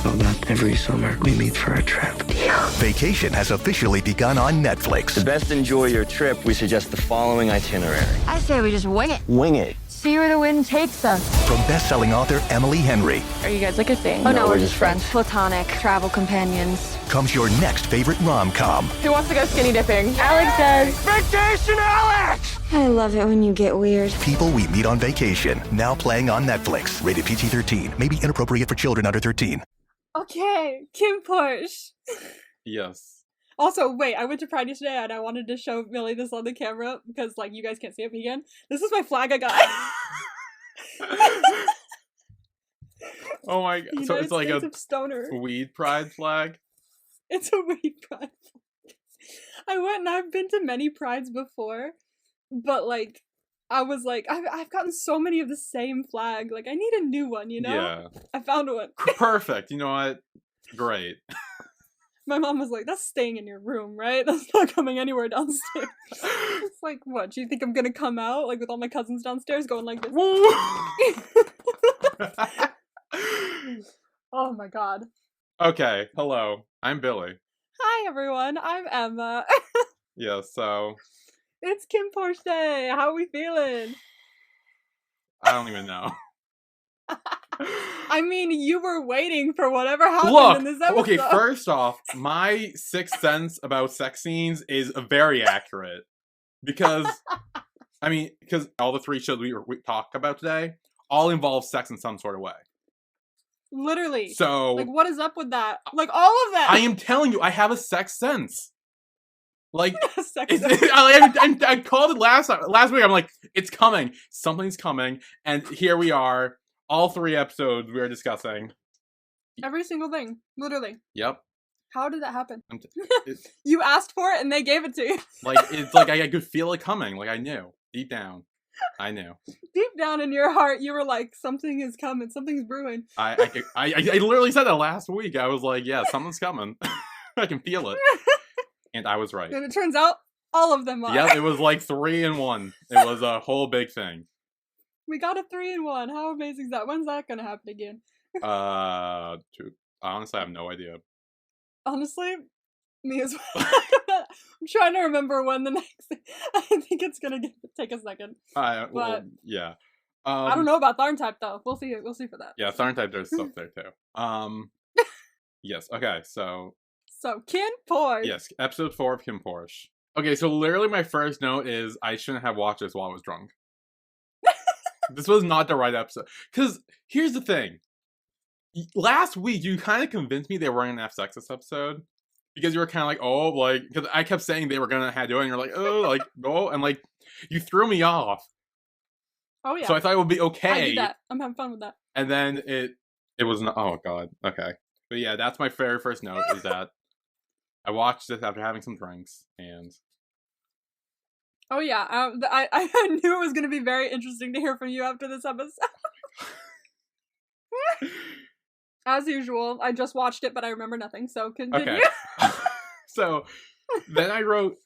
So that every summer we meet for a trip. Vacation has officially begun on Netflix. To best enjoy your trip, we suggest the following itinerary. I say we just wing it. Wing it. See where the wind takes us. From best-selling author Emily Henry Are you guys like a thing? No, we're just friends. Platonic travel companions. comes your next favorite rom-com. Who wants to go skinny dipping? Alex does. Vacation, Alex! I love it when you get weird. People We Meet on Vacation, now playing on Netflix. Rated PG-13. May be inappropriate for children under 13. Okay, KinnPorsche. Yes. Also, wait, I went to Pride yesterday and I wanted to show Millie this on the camera because, like, you guys can't see it again. This is my flag I got. Oh my god. So it's like States a of stoner. weed pride flag? It's a weed pride flag. I went and I've been to many prides before, but, like, I was like, I've gotten so many of the same flag. Like, I need a new one, you know? Yeah. I found one. Perfect. You know what? Great. My mom was like, that's staying in your room, right? That's not coming anywhere downstairs. It's like, what? Do you think I'm gonna come out, like, with all my cousins downstairs going like this? Oh my god. Okay. Hello. I'm Billy. Hi, everyone. I'm Emma. Yeah, so It's KinnPorsche Day. How are we feeling? I don't even know. I mean, you were waiting for whatever happened in this episode. Okay, first off, my sixth sense about sex scenes is very accurate. Because, because all the three shows we talk about today all involve sex in some sort of way. Literally. So, like, what is up with that? Like, all of that. I am telling you, I have a sex sense. Like, Sex I called it last week. I'm like, it's coming. Something's coming. And here we are. All 3 episodes we are discussing. Every single thing. Literally. Yep. How did that happen? It's You asked for it and they gave it to you. it's like I could feel it coming. Like I knew. Deep down. I knew. Deep down in your heart, you were like, something is coming. Something's brewing. I literally said that last week. I was like, yeah, something's coming. I can feel it. And I was right. And it turns out, all of them are. Yep, it was like 3 in 1. It was a whole big thing. We got a 3-in-1. How amazing is that? When's that gonna happen again? Honestly, I have no idea. Honestly, me as well. I'm trying to remember when the next. I think it's gonna take a second. Yeah. I don't know about Tharn type though. We'll see. We'll see for that. Yeah, Tharn type. There's stuff there too. Yes. Okay. So KinnPorsche. yes, episode 4 of KinnPorsche. Okay, so literally my first note is I shouldn't have watched this while I was drunk. This was not the right episode. Because here's the thing. Last week, you kind of convinced me they were going to have sex this episode. Because you were kind of like, oh, like, because I kept saying they were going to do it, and you're like, oh, like, no. And, like, you threw me off. Oh, yeah. So I thought it would be okay. I did that. I'm having fun with that. And then it was not, oh, God. Okay. But yeah, that's my very first note, is that I watched this after having some drinks, and Oh yeah, I knew it was going to be very interesting to hear from you after this episode. As usual, I just watched it, but I remember nothing, so continue. okay. So then I wrote,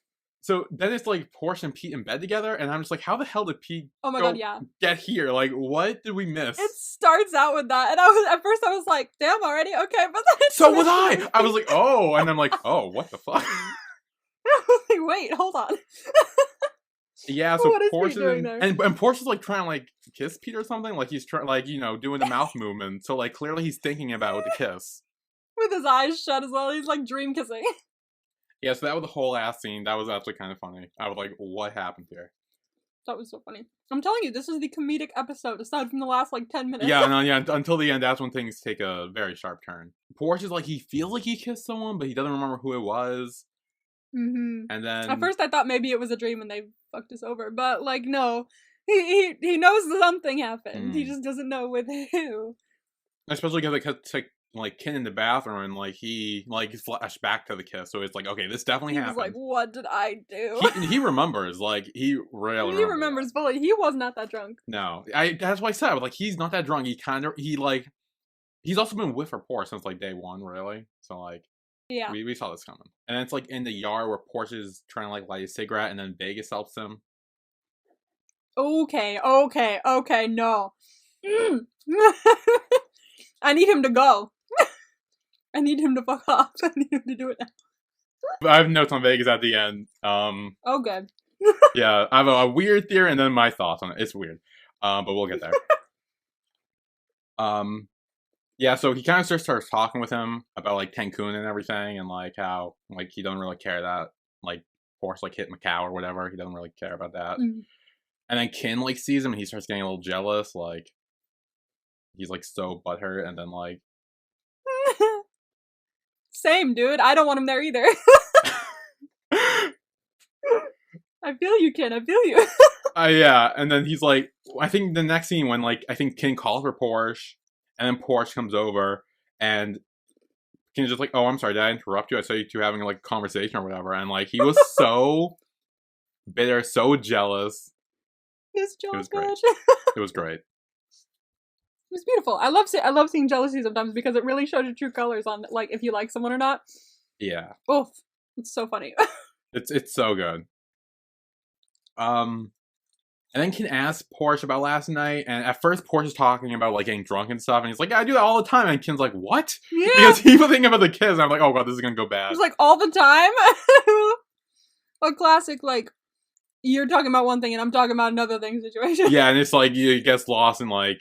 so then it's like Porsche and Pete in bed together, and I'm just like, how the hell did Pete Oh my god, yeah. get here? Like, what did we miss? It starts out with that, and at first I was like, damn, already? Okay, but then So was I! I was like, oh, and I'm like, oh, what the fuck? I was like, wait, hold on. Yeah, so What is Porsche Pete doing there? and Porsche's like trying to like kiss Pete or something. Like he's trying, like, doing the mouth movement. So like clearly he's thinking about the kiss. With his eyes shut as well, he's like dream kissing. Yeah, so that was the whole ass scene. That was actually kind of funny. I was like, what happened here? That was so funny. I'm telling you, this is the comedic episode, aside from the last like 10 minutes. Yeah, no, yeah. Until the end, that's when things take a very sharp turn. Porsche's like he feels like he kissed someone, but he doesn't remember who it was. Mm-hmm. And then At first I thought maybe it was a dream and they fucked us over, but like no. He knows something happened. He just doesn't know with who. especially because they cut to like Ken in the bathroom and like he flashed back to the kiss, so it's like, okay, this definitely He happened. was like, what did I do? He remembers, like he really He remembers fully. He was not that drunk. No, that's why I said, I was like, he's not that drunk. He's also been with her Porsche since like day 1, really. So like, Yeah. we saw this coming. And it's like in the yard where Porsche is trying to like light a cigarette, and then Vegas helps him. Okay, no. I need him to go. I need him to fuck off. I need him to do it now. I have notes on Vegas at the end. Oh, good. Yeah, I have a weird theory and then my thoughts on it. It's weird. But we'll get there. Yeah, so he kind of starts talking with him about, like, Cancun and everything, and, like, how, like, he doesn't really care that, like, Porsche, like, hit Macau or whatever. He doesn't really care about that. Mm. And then Kin, like, sees him, and he starts getting a little jealous, like, he's, like, so butthurt, and then, like... Same, dude. I don't want him there either. I feel you, Kin. I feel you. Yeah, and then he's like, I think the next scene when, like, I think Kin calls for Porsche, and then Porsche comes over, and Kin's just like, oh, I'm sorry, did I interrupt you? I saw you two having, like, a conversation or whatever, and, like, he was so bitter, so jealous. This It was Josh. great. It was great. It was beautiful. I love seeing jealousy sometimes because it really shows your true colors on, like, if you like someone or not. Yeah. Oof. It's so funny. It's so good. And then Kin asks Porsche about last night, and at first Porsche is talking about, like, getting drunk and stuff, and he's like, yeah, I do that all the time, and Kin's like, what? Yeah. Because he was thinking about the kids, and I'm like, oh god, this is gonna go bad. It's like all the time. A classic, like, you're talking about one thing and I'm talking about another thing situation. Yeah, and it's like, it gets lost in, like,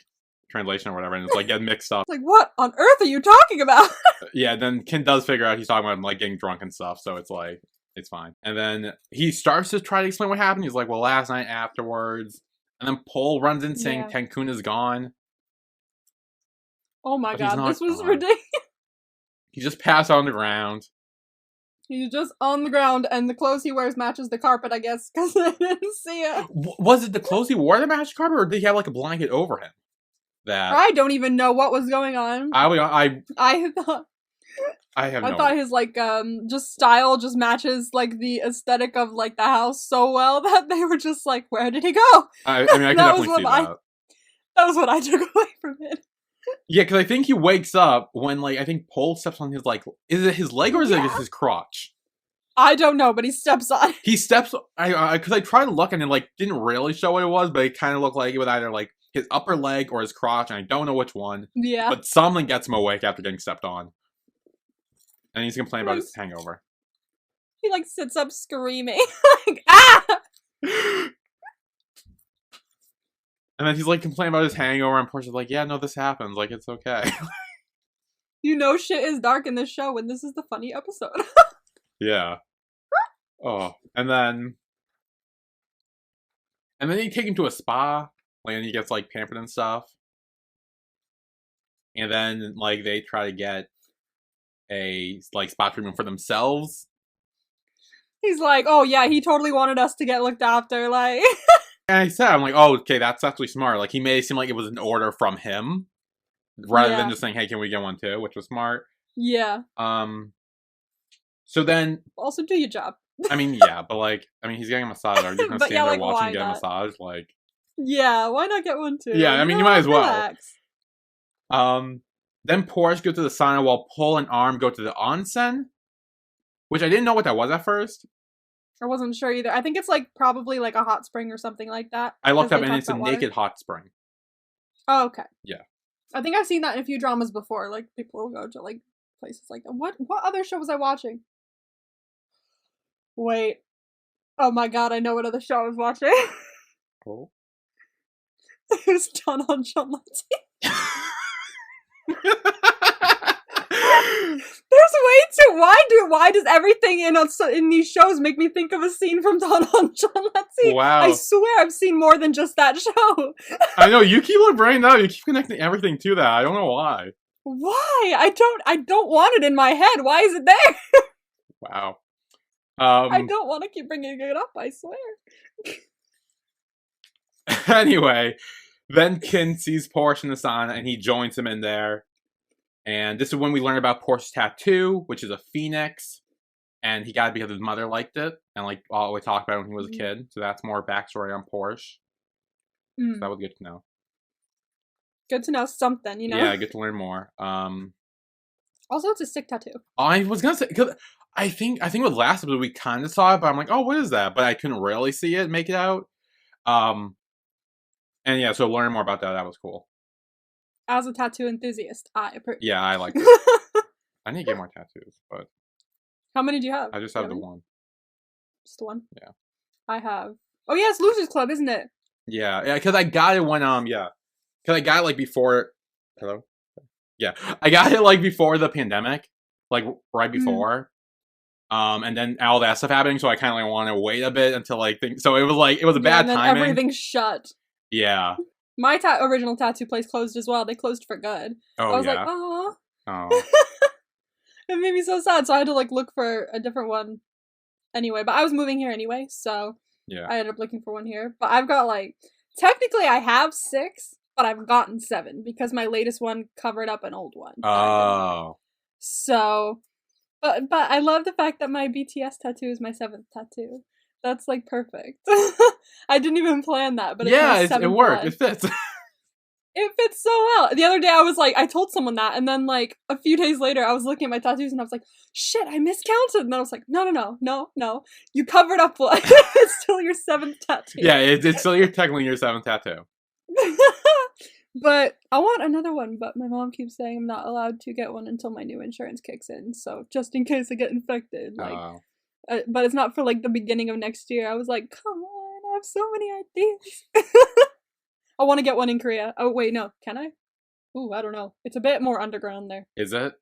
translation or whatever, and it's like, get mixed up. It's like, what on earth are you talking about? Yeah, then Kin does figure out he's talking about, like, getting drunk and stuff, so it's like, it's fine. And then he starts to try to explain what happened. He's like, well, last night afterwards. And then Pole runs in saying Cancun is gone. Oh my But he's god, not this was gone. ridiculous. He just passed out on the ground. He's just on the ground, and the clothes he wears matches the carpet, I guess, because I didn't see it. Was it the clothes he wore that matched carpet, or did he have, like, a blanket over him? That I don't even know what was going on. I thought have no thought his, like, just style just matches, like, the aesthetic of, like, the house so well that they were just like, where did he go? I mean, I can That was definitely what see I- that. That was what I took away from it. Yeah, because I think he wakes up when, like, I think Pole steps on his, like, is it his leg or is it his crotch? I don't know, but he steps on it. He steps, because I tried to look and it, like, didn't really show what it was, but it kind of looked like it was either, like, his upper leg or his crotch, and I don't know which one. Yeah. But something gets him awake after getting stepped on. And he's complaining about his hangover. He, like, sits up screaming. Like, ah! And then he's, like, complaining about his hangover, and Portia's like, yeah, no, this happens. Like, it's okay. You know shit is dark in this show, and this is the funny episode. Yeah. Oh. And then they take him to a spa. Like, and he gets, like, pampered and stuff. And then, like, they try to get a, like, spa treatment for themselves. He's like, oh yeah, he totally wanted us to get looked after, like... And I said, I'm like, oh, okay, that's actually smart. Like, he made it seem like it was an order from him. Rather than just saying, hey, can we get one too? Which was smart. Yeah. So then... Also do your job. I mean, yeah, but, like, I mean, he's getting a massage. Are you gonna But stand yeah, there like, watching why him get a not? massage? Like... Yeah, why not get one too? Yeah, I mean, you might as well. Relax. Then Porsche goes to the sauna while Pole and Arm go to the onsen. Which I didn't know what that was at first. I wasn't sure either. I think it's, like, probably, like, a hot spring or something like that. I looked 'cause up they and talk it's a about water. naked hot spring. Oh, okay. Yeah. I think I've seen that in a few dramas before. Like, people will go to, like, places like that. What other show was I watching? Wait. Oh my god, I know what other show I was watching. Oh. It was Done on John Latte. There's way too. Why does everything in these shows make me think of a scene from Done on John Latte? Wow. I swear I've seen more than just that show. I know, you keep like bringing that up. You keep connecting everything to that. I don't know why. Why? I don't want it in my head. Why is it there? Wow. I don't want to keep bringing it up, I swear. Anyway, then Kin sees Porsche in the sauna and he joins him in there. And this is when we learn about Porsche's tattoo, which is a phoenix. And he got it because his mother liked it. And like all we talked about when he was a kid. So that's more backstory on Porsche. So that was good to know. Good to know something, you know? Yeah, good to learn more. Also, it's a stick tattoo. I was gonna say, cause I think with last episode we kind of saw it, but I'm like, oh, what is that? But I couldn't really see it, make it out. And yeah, so learning more about that was cool. As a tattoo enthusiast, I approve. Yeah, I liked it. I need to get more tattoos, but How many do you have? I just Do you have the any? one. Just the one? Yeah. I have. Oh yeah, it's Losers Club, isn't it? Yeah, because I got it when because I got it like before. Hello. Yeah, I got it like before the pandemic, like right before. And then all that stuff happening, so I kind of like want to wait a bit until like things. So it was a bad and then timing. everything's shut. Yeah. My original tattoo place closed as well. They closed for good. Oh I was yeah. like, oh. Oh. It made me so sad. So I had to like look for a different one anyway. But I was moving here anyway, so Yeah. I ended up looking for one here. But I've got like technically I have 6, but I've gotten 7 because my latest one covered up an old one. Oh. So, but I love the fact that my BTS tattoo is my 7th tattoo. That's like perfect. I didn't even plan that, but yeah, it's my 7th it worked. one. It fits. It fits so well. The other day I was like, I told someone that, and then like a few days later I was looking at my tattoos and I was like, shit, I miscounted. And then I was like, no. You covered up one. It's still your 7th tattoo. Yeah, it's still technically your 7th tattoo. But I want another one, but my mom keeps saying I'm not allowed to get one until my new insurance kicks in. So just in case I get infected, like, but it's not for like the beginning of next year. I was like, come on, I have so many ideas. I want to get one in Korea. Oh wait, no, can I? Ooh, I don't know. It's a bit more underground there. Is it?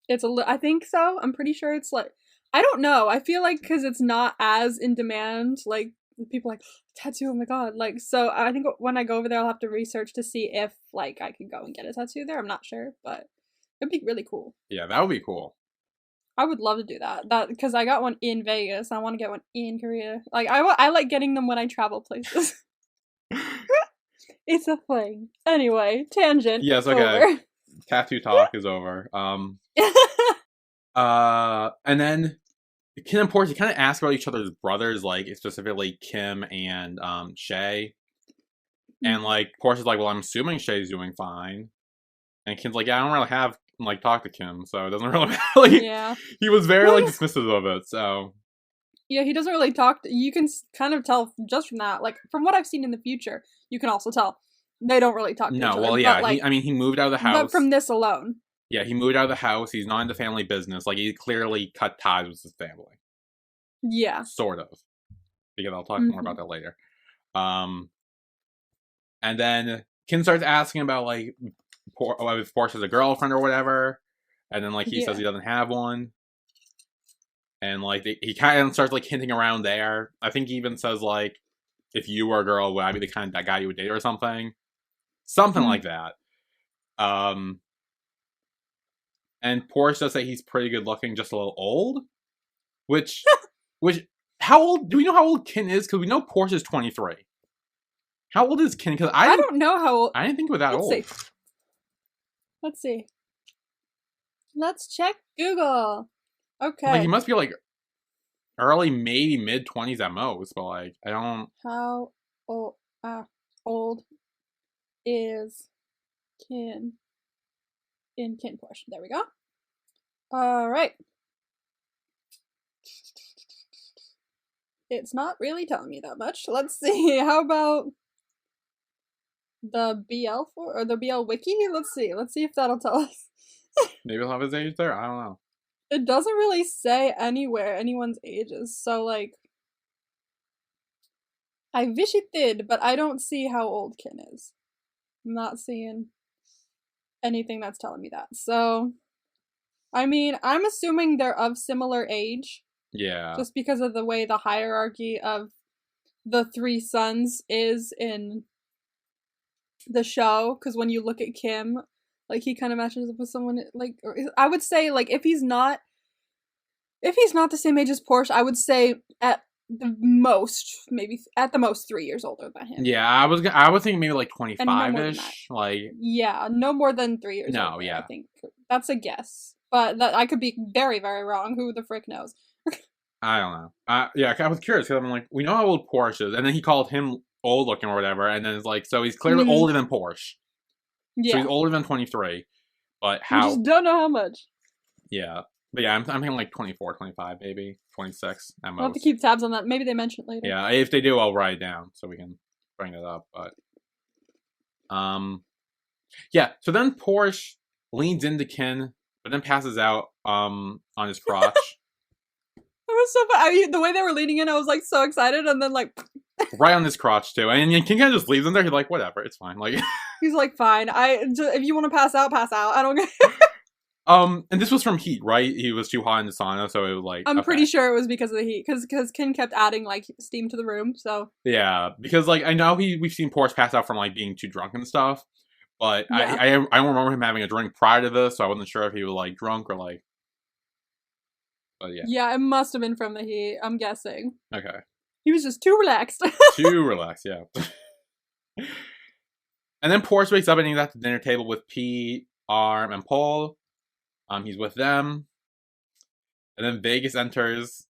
It's I think so. I'm pretty sure it's like, I don't know. I feel like because it's not as in demand, like people are like tattoo. Oh my god, like so. I think when I go over there, I'll have to research to see if like I can go and get a tattoo there. I'm not sure, but it'd be really cool. Yeah, that would be cool. I would love to do that. That because I got one in Vegas. I want to get one in Korea. Like I like getting them when I travel places. It's a thing. Anyway, tangent. Yes, okay. Over. Tattoo talk is over. And then Kim and Porsche kind of ask about each other's brothers, like specifically Kim and Shay. And like Porsche's like, well, I'm assuming Shay's doing fine. And Kim's like, yeah, I don't really have like talk to Kim, so it doesn't really like. Yeah. He was very like dismissive of it, so. Yeah, he doesn't really talk. You can kind of tell just from that, like from what I've seen in the future. You can also tell they don't really talk to each other. No, well, yeah, but, like, he moved out of the house. But from this alone. Yeah, he moved out of the house. He's not into family business. Like, he clearly cut ties with his family. Yeah. Sort of. Because I'll talk more about that later. And then Kim starts asking about, like, if Porsche's a girlfriend or whatever. And then, like, he says he doesn't have one. And, like, he kind of starts, like, hinting around there. I think he even says, like, if you were a girl, would I be the kind of that guy you would date or something? Something like that. And Porsche does say he's pretty good looking, just a little old. Which, how old, do we know how old Kin is? Because we know Porsche is 23. How old is Kin? Because I don't know how old. I didn't think he was that old. Let's see. Let's check Google. Okay. Like, he must be like early, maybe mid 20s at most, but like, I don't. How old is Kin in KinnPorsche? There we go. All right. It's not really telling me that much. Let's see. How about the BL or the BL wiki? Let's see. Let's see if that'll tell us. Maybe he'll have his age there. I don't know. It doesn't really say anywhere anyone's ages, so like I wish it did, but I don't see how old Kin is. I'm not seeing anything that's telling me that. So I mean, I'm assuming they're of similar age. Yeah. Just because of the way the hierarchy of the 3 sons is in the show, because when you look at Kim, like he kind of matches up with someone like I would say like if he's not the same age as Porsche, I would say at the most 3 years older than him. Yeah, I was thinking maybe like 25-ish. Like yeah, no more than 3 years. No, older, yeah, I think that's a guess, but that I could be very, very wrong. Who the frick knows? I don't know. Yeah, I was curious because I'm like, we know how old Porsche is, and then he called him old looking or whatever, and then it's like, so he's clearly older than Porsche. Yeah, so he's older than 23, but I just don't know how much. Yeah, but yeah, I'm thinking like 24, 25, maybe 26 at most. I'll have to keep tabs on that. Maybe they mention it later. Yeah, if they do, I'll write it down so we can bring it up. But yeah. So then Porsche leans into Kin but then passes out on his crotch. It was so fun. The way they were leaning in, I was like so excited, and then like Right on his crotch too. And King kind of just leaves him there. He's like, whatever, it's fine. Like he's like, fine. If you want to pass out, pass out. I don't care. And this was from heat, right? He was too hot in the sauna, so it was like I'm pretty sure it was because of the heat, because Kin kept adding like steam to the room. So yeah, because like I know we've seen Porsche pass out from like being too drunk and stuff, but Yeah. I don't remember him having a drink prior to this, so I wasn't sure if he was like drunk or like. But yeah. Yeah, it must have been from the heat. I'm guessing Okay. he was just too relaxed. Too relaxed, yeah. And then Porsche wakes up and he's at the dinner table with Pete, Arm, and Paul. He's with them. And then Vegas enters.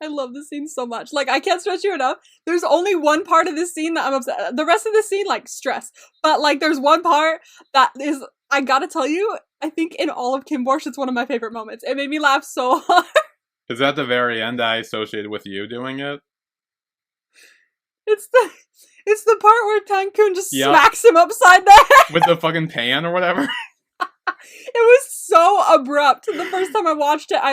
I love this scene so much. Like, I can't stress you enough. There's only one part of this scene that I'm upset. The rest of the scene, like, stress. But, like, there's one part that is, I gotta tell you, I think in all of KinnPorsche, it's one of my favorite moments. It made me laugh so hard. Is that the very end I associated with you doing it? It's the part where Tankun just Yep. smacks him upside the head. With the fucking pan or whatever? It was so abrupt. The first time I watched it, I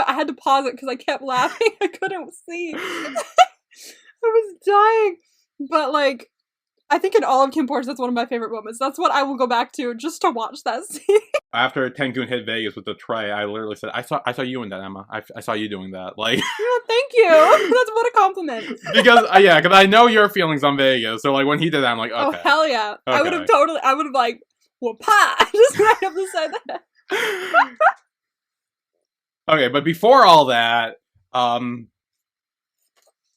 had to pause it because I kept laughing. I couldn't see. I was dying. But like, I think in all of KinnPorsche, that's one of my favorite moments. That's what I will go back to just to watch that scene. After Tankun hit Vegas with the tray, I literally said, I saw you in that, Emma. I saw you doing that. Like, Yeah, thank you. That's what a compliment. because I know your feelings on Vegas. So like when he did that, I'm like, okay. Oh hell yeah! I would Okay. have like, well, pa, just right up the side of the head. Okay, but before all that,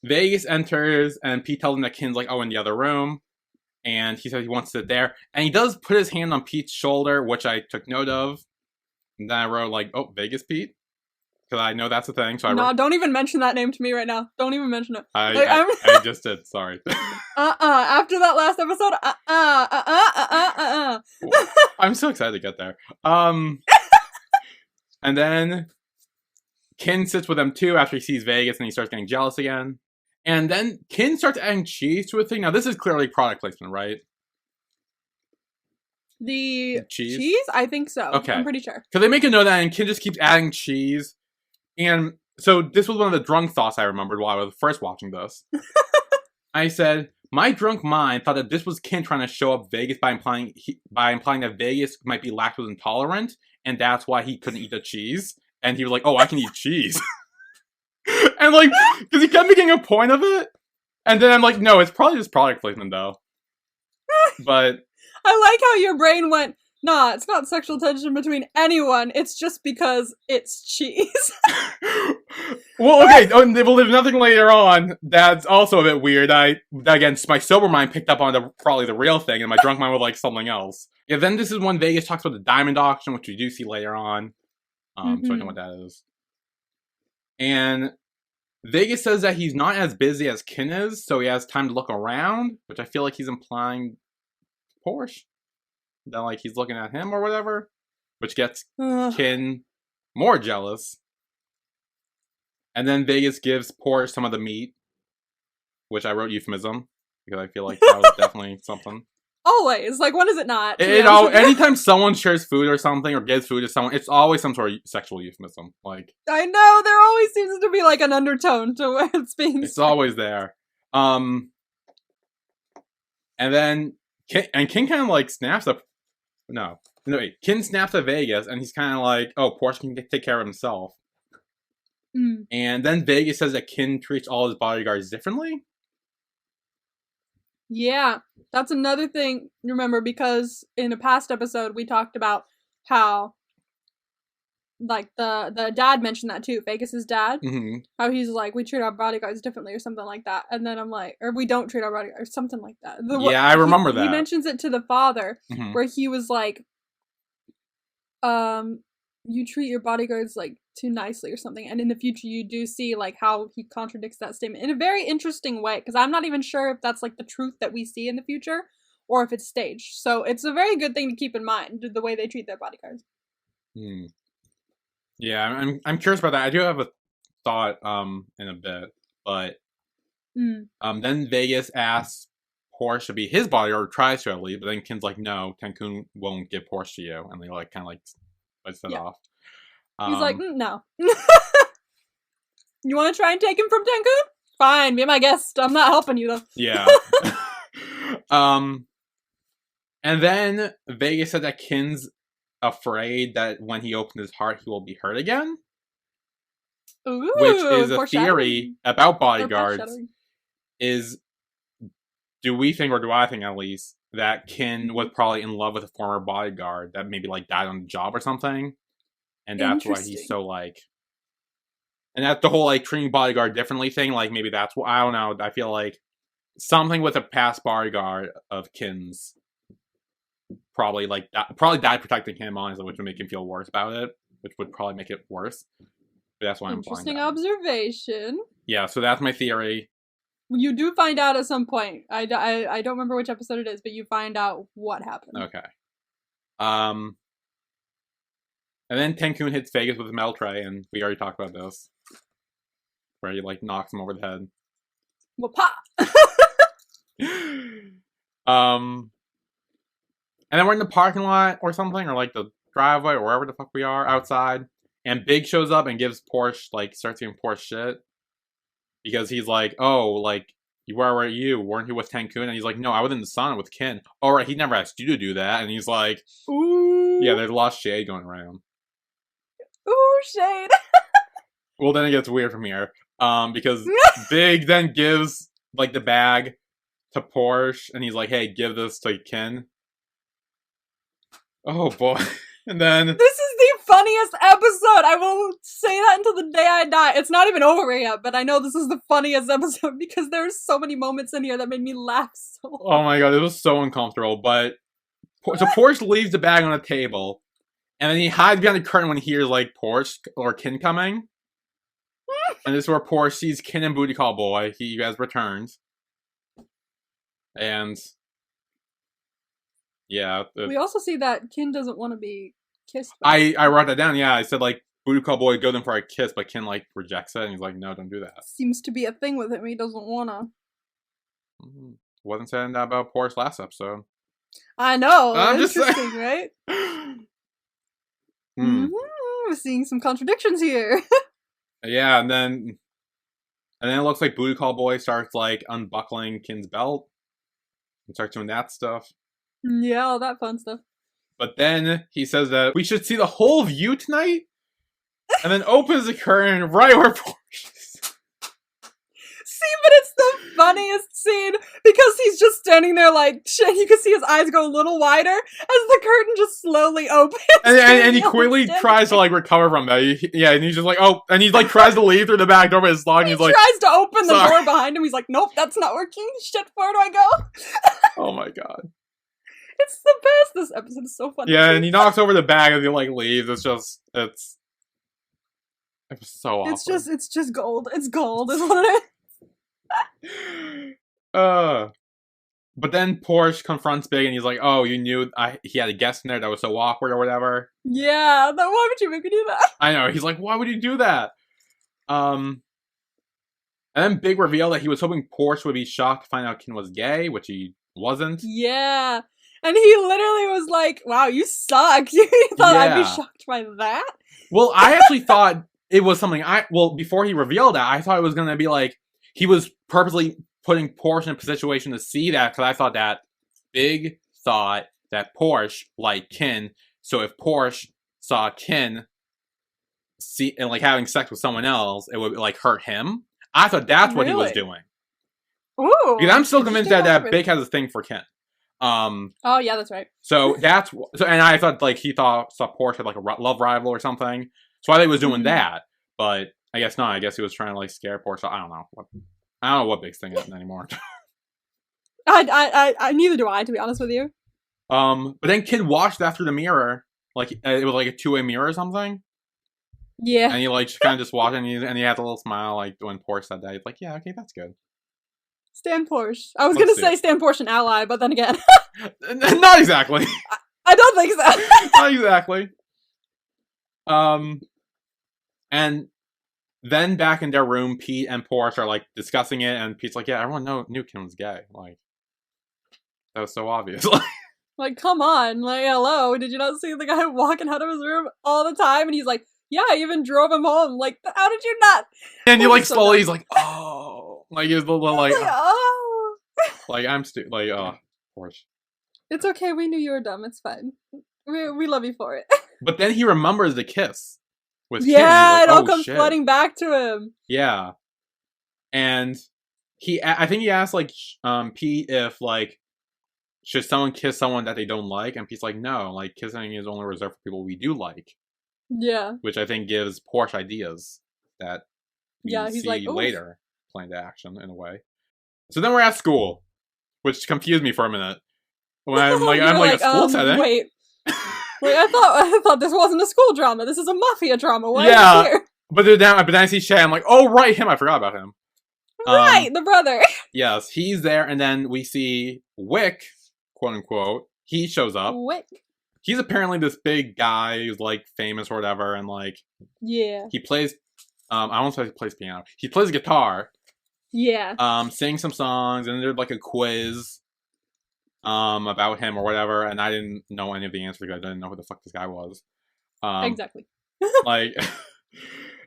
Vegas enters and Pete tells him that Kin's like, oh, in the other room. And he says he wants to sit there. And he does put his hand on Pete's shoulder, which I took note of. And then I wrote like, oh, Vegas Pete? Because I know that's a thing. So I No, wrote, don't even mention that name to me right now. Don't even mention it. I just did, sorry. After that last episode, I'm so excited to get there. And then Kin sits with them too after he sees Vegas and he starts getting jealous again. And then Kin starts adding cheese to a thing. Now this is clearly product placement, right? The Cheese? cheese? I think so. Okay. I'm pretty sure. Because they make a note of that and Kin just keeps adding cheese. And so this was one of the drunk thoughts I remembered while I was first watching this. I said, my drunk mind thought that this was Kin trying to show up Vegas by implying that Vegas might be lactose intolerant, and that's why he couldn't eat the cheese. And he was like, oh, I can eat cheese. And like, because he kept making a point of it. And then I'm like, no, it's probably just product placement though. But I like how your brain went, nah, it's not sexual tension between anyone. It's just because it's cheese. well, okay. Well, there's nothing later on that's also a bit weird. Again, my sober mind picked up on probably the real thing, and my drunk mind was like something else. Yeah. Then this is when Vegas talks about the diamond auction, which we do see later on. So I know what that is. And Vegas says that he's not as busy as Kin is, so he has time to look around, which I feel like he's implying Porsche. That like he's looking at him or whatever, which gets Kin more jealous. And then Vegas gives Porsche some of the meat, which I wrote euphemism because I feel like that was definitely something. Always. Like, when is it not? Anytime someone shares food or something or gives food to someone, it's always some sort of sexual euphemism. Like, I know, there always seems to be like an undertone to where it's being it's said. always there. And then Kin kind of like snaps up. No, wait. Kin snaps at Vegas, and he's kind of like, "Oh, Porsche can take care of himself." And then Vegas says that Kin treats all his bodyguards differently. Yeah, that's another thing. Remember, because in a past episode we talked about how, like, the dad mentioned that too. Vegas's dad, how he's like, we treat our bodyguards differently or something like that. And then I'm like, or we don't treat our bodyguards or something like that. I remember that. He mentions it to the father, where he was like, you treat your bodyguards like too nicely or something, and in the future you do see like how he contradicts that statement in a very interesting way, because I'm not even sure if that's like the truth that we see in the future or if it's staged. So it's a very good thing to keep in mind, the way they treat their bodyguards. Yeah, I'm curious about that. I do have a thought in a bit, but then Vegas asks Porsche to be his bodyguard, or tries to at least, but then Kin's like, no, Tankun won't give Porsche to you, and they like kind of like bites it Yeah. off. He's like, no. You want to try and take him from Cancun? Fine, be my guest. I'm not helping you though. Yeah. And then Vegas said that Kin's afraid that when he opens his heart, he will be hurt again. Ooh, Which is a foreshadowing. theory about Or bodyguards. foreshadowing. Is, do we think, or do I think at least, that Kin was probably in love with a former bodyguard that maybe like died on the job or something? And that's why he's Interesting. so like... And that's the whole like treating bodyguard differently thing. Like maybe that's what, I don't know. I feel like something with a past bodyguard of Kin's probably like probably died protecting him, honestly, which would make him feel worse about it, which would probably make it worse. But that's why I'm implying Interesting that. observation. Yeah, so that's my theory. You do find out at some point. I don't remember which episode it is, but you find out what happened. Okay. And then Cancun hits Vegas with a metal tray, and we already talked about this, where he like knocks him over the head. Well, pop. And then we're in the parking lot or something, or like the driveway or wherever the fuck we are outside. And Big shows up and gives Porsche, like, starts giving Porsche shit. Because he's like, oh, like, where were you? Weren't you with Cancun? And he's like, no, I was in the sauna with Kin. Oh, right, he never asked you to do that. And he's like, Ooh. yeah, there's a lot of shade going around. Ooh, shade. Well, then it gets weird from here. Because Big then gives, like, the bag to Porsche. And he's like, hey, give this to Kin. Oh, boy. And then... This is the funniest episode. I will say that until the day I die. It's not even over yet, but I know this is the funniest episode because there are so many moments in here that made me laugh so hard. Oh my god, it was so uncomfortable. But so Porsche leaves the bag on the table, and then he hides behind the curtain when he hears like Porsche or Kin coming. And this is where Porsche sees Kin and Booty Call Boy. He has returned, and yeah, We also see that Kin doesn't want to be kissed by I wrote that down. Yeah, I said like Booty Call Boy goes in for a kiss, but Kin like rejects it, and he's like, no, don't do that. Seems to be a thing with him. He doesn't wanna. Wasn't saying that about Porsche last episode. I know. I'm just Interesting, saying. right? Hmm. We're seeing some contradictions here. Yeah, and then it looks like Booty Call Boy starts like unbuckling Kin's belt and starts doing that stuff. Yeah, all that fun stuff. But then he says that we should see the whole view tonight, and then opens the curtain right where Porsche is. See, but it's the funniest scene because he's just standing there like shit. You can see his eyes go a little wider as the curtain just slowly opens. And he quickly tries to like recover from that. And he's just like, oh, and he like tries to leave through the back door, but it's locked. He He's like, tries to open the sorry. door behind him. He's like, nope, that's not working. Shit, where do I go? oh my god. It's the best. This episode is so funny. Yeah, and he knocks over the bag as he like leaves. It was so awkward. It's just gold. It's gold, is what it is. But then Porsche confronts Big and he's like, oh, you knew he had a guest in there that was so awkward or whatever. Yeah, why would you make me do that? I know. He's like, why would you do that? And then Big revealed that he was hoping Porsche would be shocked to find out Kin was gay, which he wasn't. Yeah. And he literally was like, wow, you suck. You thought I'd be Yeah. shocked by that? Well, I actually thought it was something before he revealed that, I thought it was going to be like, he was purposely putting Porsche in a situation to see that, because I thought that Big thought that Porsche liked Kin, so if Porsche saw Kin and like having sex with someone else, it would like hurt him. I thought that's what he was Really? doing. Ooh. Because I'm still convinced that Interesting Big has a thing for Kin. Oh, yeah, that's right. So and I thought like he saw Porsche had like a love rival or something. So I think he was doing that, but I guess not. I guess he was trying to like scare Porsche. I don't know what Big's thing is anymore. I neither do I, to be honest with you. But then Kid watched that through the mirror, like it was like a two-way mirror or something, Yeah. and he like kind of just watched and he had a little smile like when Porsche said that. He's like, yeah, okay, that's good. Stan Porsche. I was Let's gonna see say it. Stan Porsche and ally, but then again, Not exactly. I don't think so. Not exactly. And then back in their room, Pete and Porsche are like discussing it, and Pete's like, "Yeah, everyone knew Kim was gay. Like, that was so obvious." Like, come on, like, hello, did you not see the guy walking out of his room all the time? And he's like, yeah, I even drove him home. Like, how did you not? And you That like was so slowly, dumb. he's like, oh, like he's the little I was like, oh. like I'm like, Porsche. It's okay, we knew you were dumb, it's fine. We love you for it. But then he remembers the kiss with Kim. Yeah, Like, it all oh, comes shit. flooding back to him. Yeah, and I think he asked like Pete if like should someone kiss someone that they don't like, and Pete's like, no, like kissing is only reserved for people we do like. Yeah. Which I think gives Porsche ideas that we He's see like, oof. later play into action in a way. So then we're at school, which confused me for a minute. When I'm like, a school setting. Wait. Wait, I thought this wasn't a school drama. This is a mafia drama. Why Yeah. are you here? But then I see Shay. I'm like, oh right, him. I forgot about him. Right, the brother. Yes, he's there, and then we see Wick, quote unquote. He shows up. Wick. He's apparently this big guy who's like famous or whatever, and like Yeah. he plays. I don't say he plays piano. He plays guitar. Yeah. Sing some songs, and there's like a quiz. About him or whatever, and I didn't know any of the answers because I didn't know who the fuck this guy was. Exactly. Like,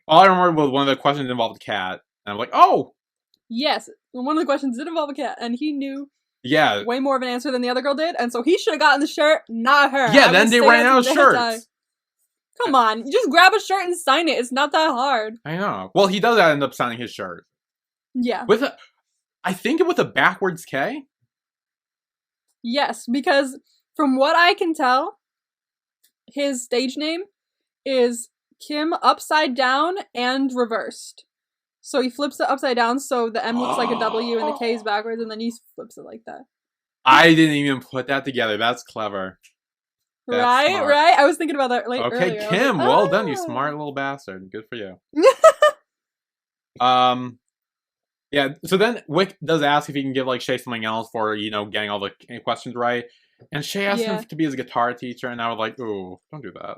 all I remember was one of the questions involved a cat, and I'm like, oh! Yes, one of the questions did involve a cat, and he knew Yeah. way more of an answer than the other girl did, and so he should have gotten the shirt, not her. Yeah, I then would they say ran that out of from the head shirts. tie. Come on, you just grab a shirt and sign it. It's not that hard. I know. Well, he does end up signing his shirt. Yeah. I think with a backwards K? Yes, because from what I can tell, his stage name is Kim upside down and reversed. So he flips it upside down so the M looks like a W and the K is backwards, and then he flips it like that. I didn't even put that together. That's clever. That's right, smart. right? I was thinking about that Okay, earlier. I was Kim, like, well done, you "Oh." smart little bastard. Good for you. Yeah, so then Wick does ask if he can give like Shay something else for, getting all the questions right. And Shay asked him to be his guitar teacher, and I was like, ooh, don't do that.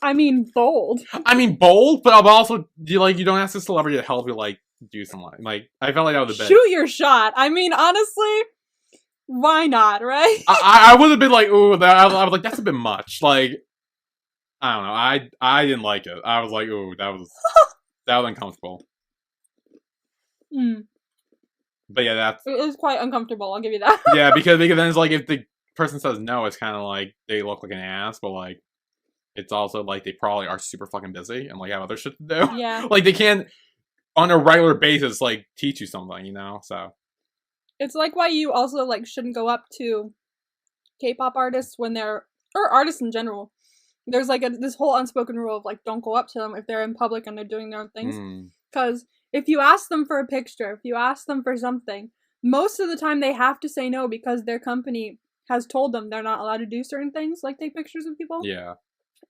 I mean, bold. I mean, bold, but also, you don't ask a celebrity to help you, like, do something. Like, I felt like that was a bit. Shoot your shot. I mean, honestly, why not, right? I would have been like, ooh, I was like, that's a bit much. Like, I don't know. I didn't like it. I was like, ooh, that was uncomfortable. But yeah, It was quite uncomfortable, I'll give you that. yeah, because then it's like, if the person says no, it's kind of like, they look like an ass, but like, it's also like, they probably are super fucking busy and like have other shit to do. Yeah. Like, they can't, on a regular basis, like, teach you something, so. It's like why you also, like, shouldn't go up to K-pop artists when they're, or artists in general. There's like this whole unspoken rule of like, don't go up to them if they're in public and they're doing their own things. Because if you ask them for a picture, if you ask them for something, most of the time they have to say no because their company has told them they're not allowed to do certain things, like take pictures of people. Yeah.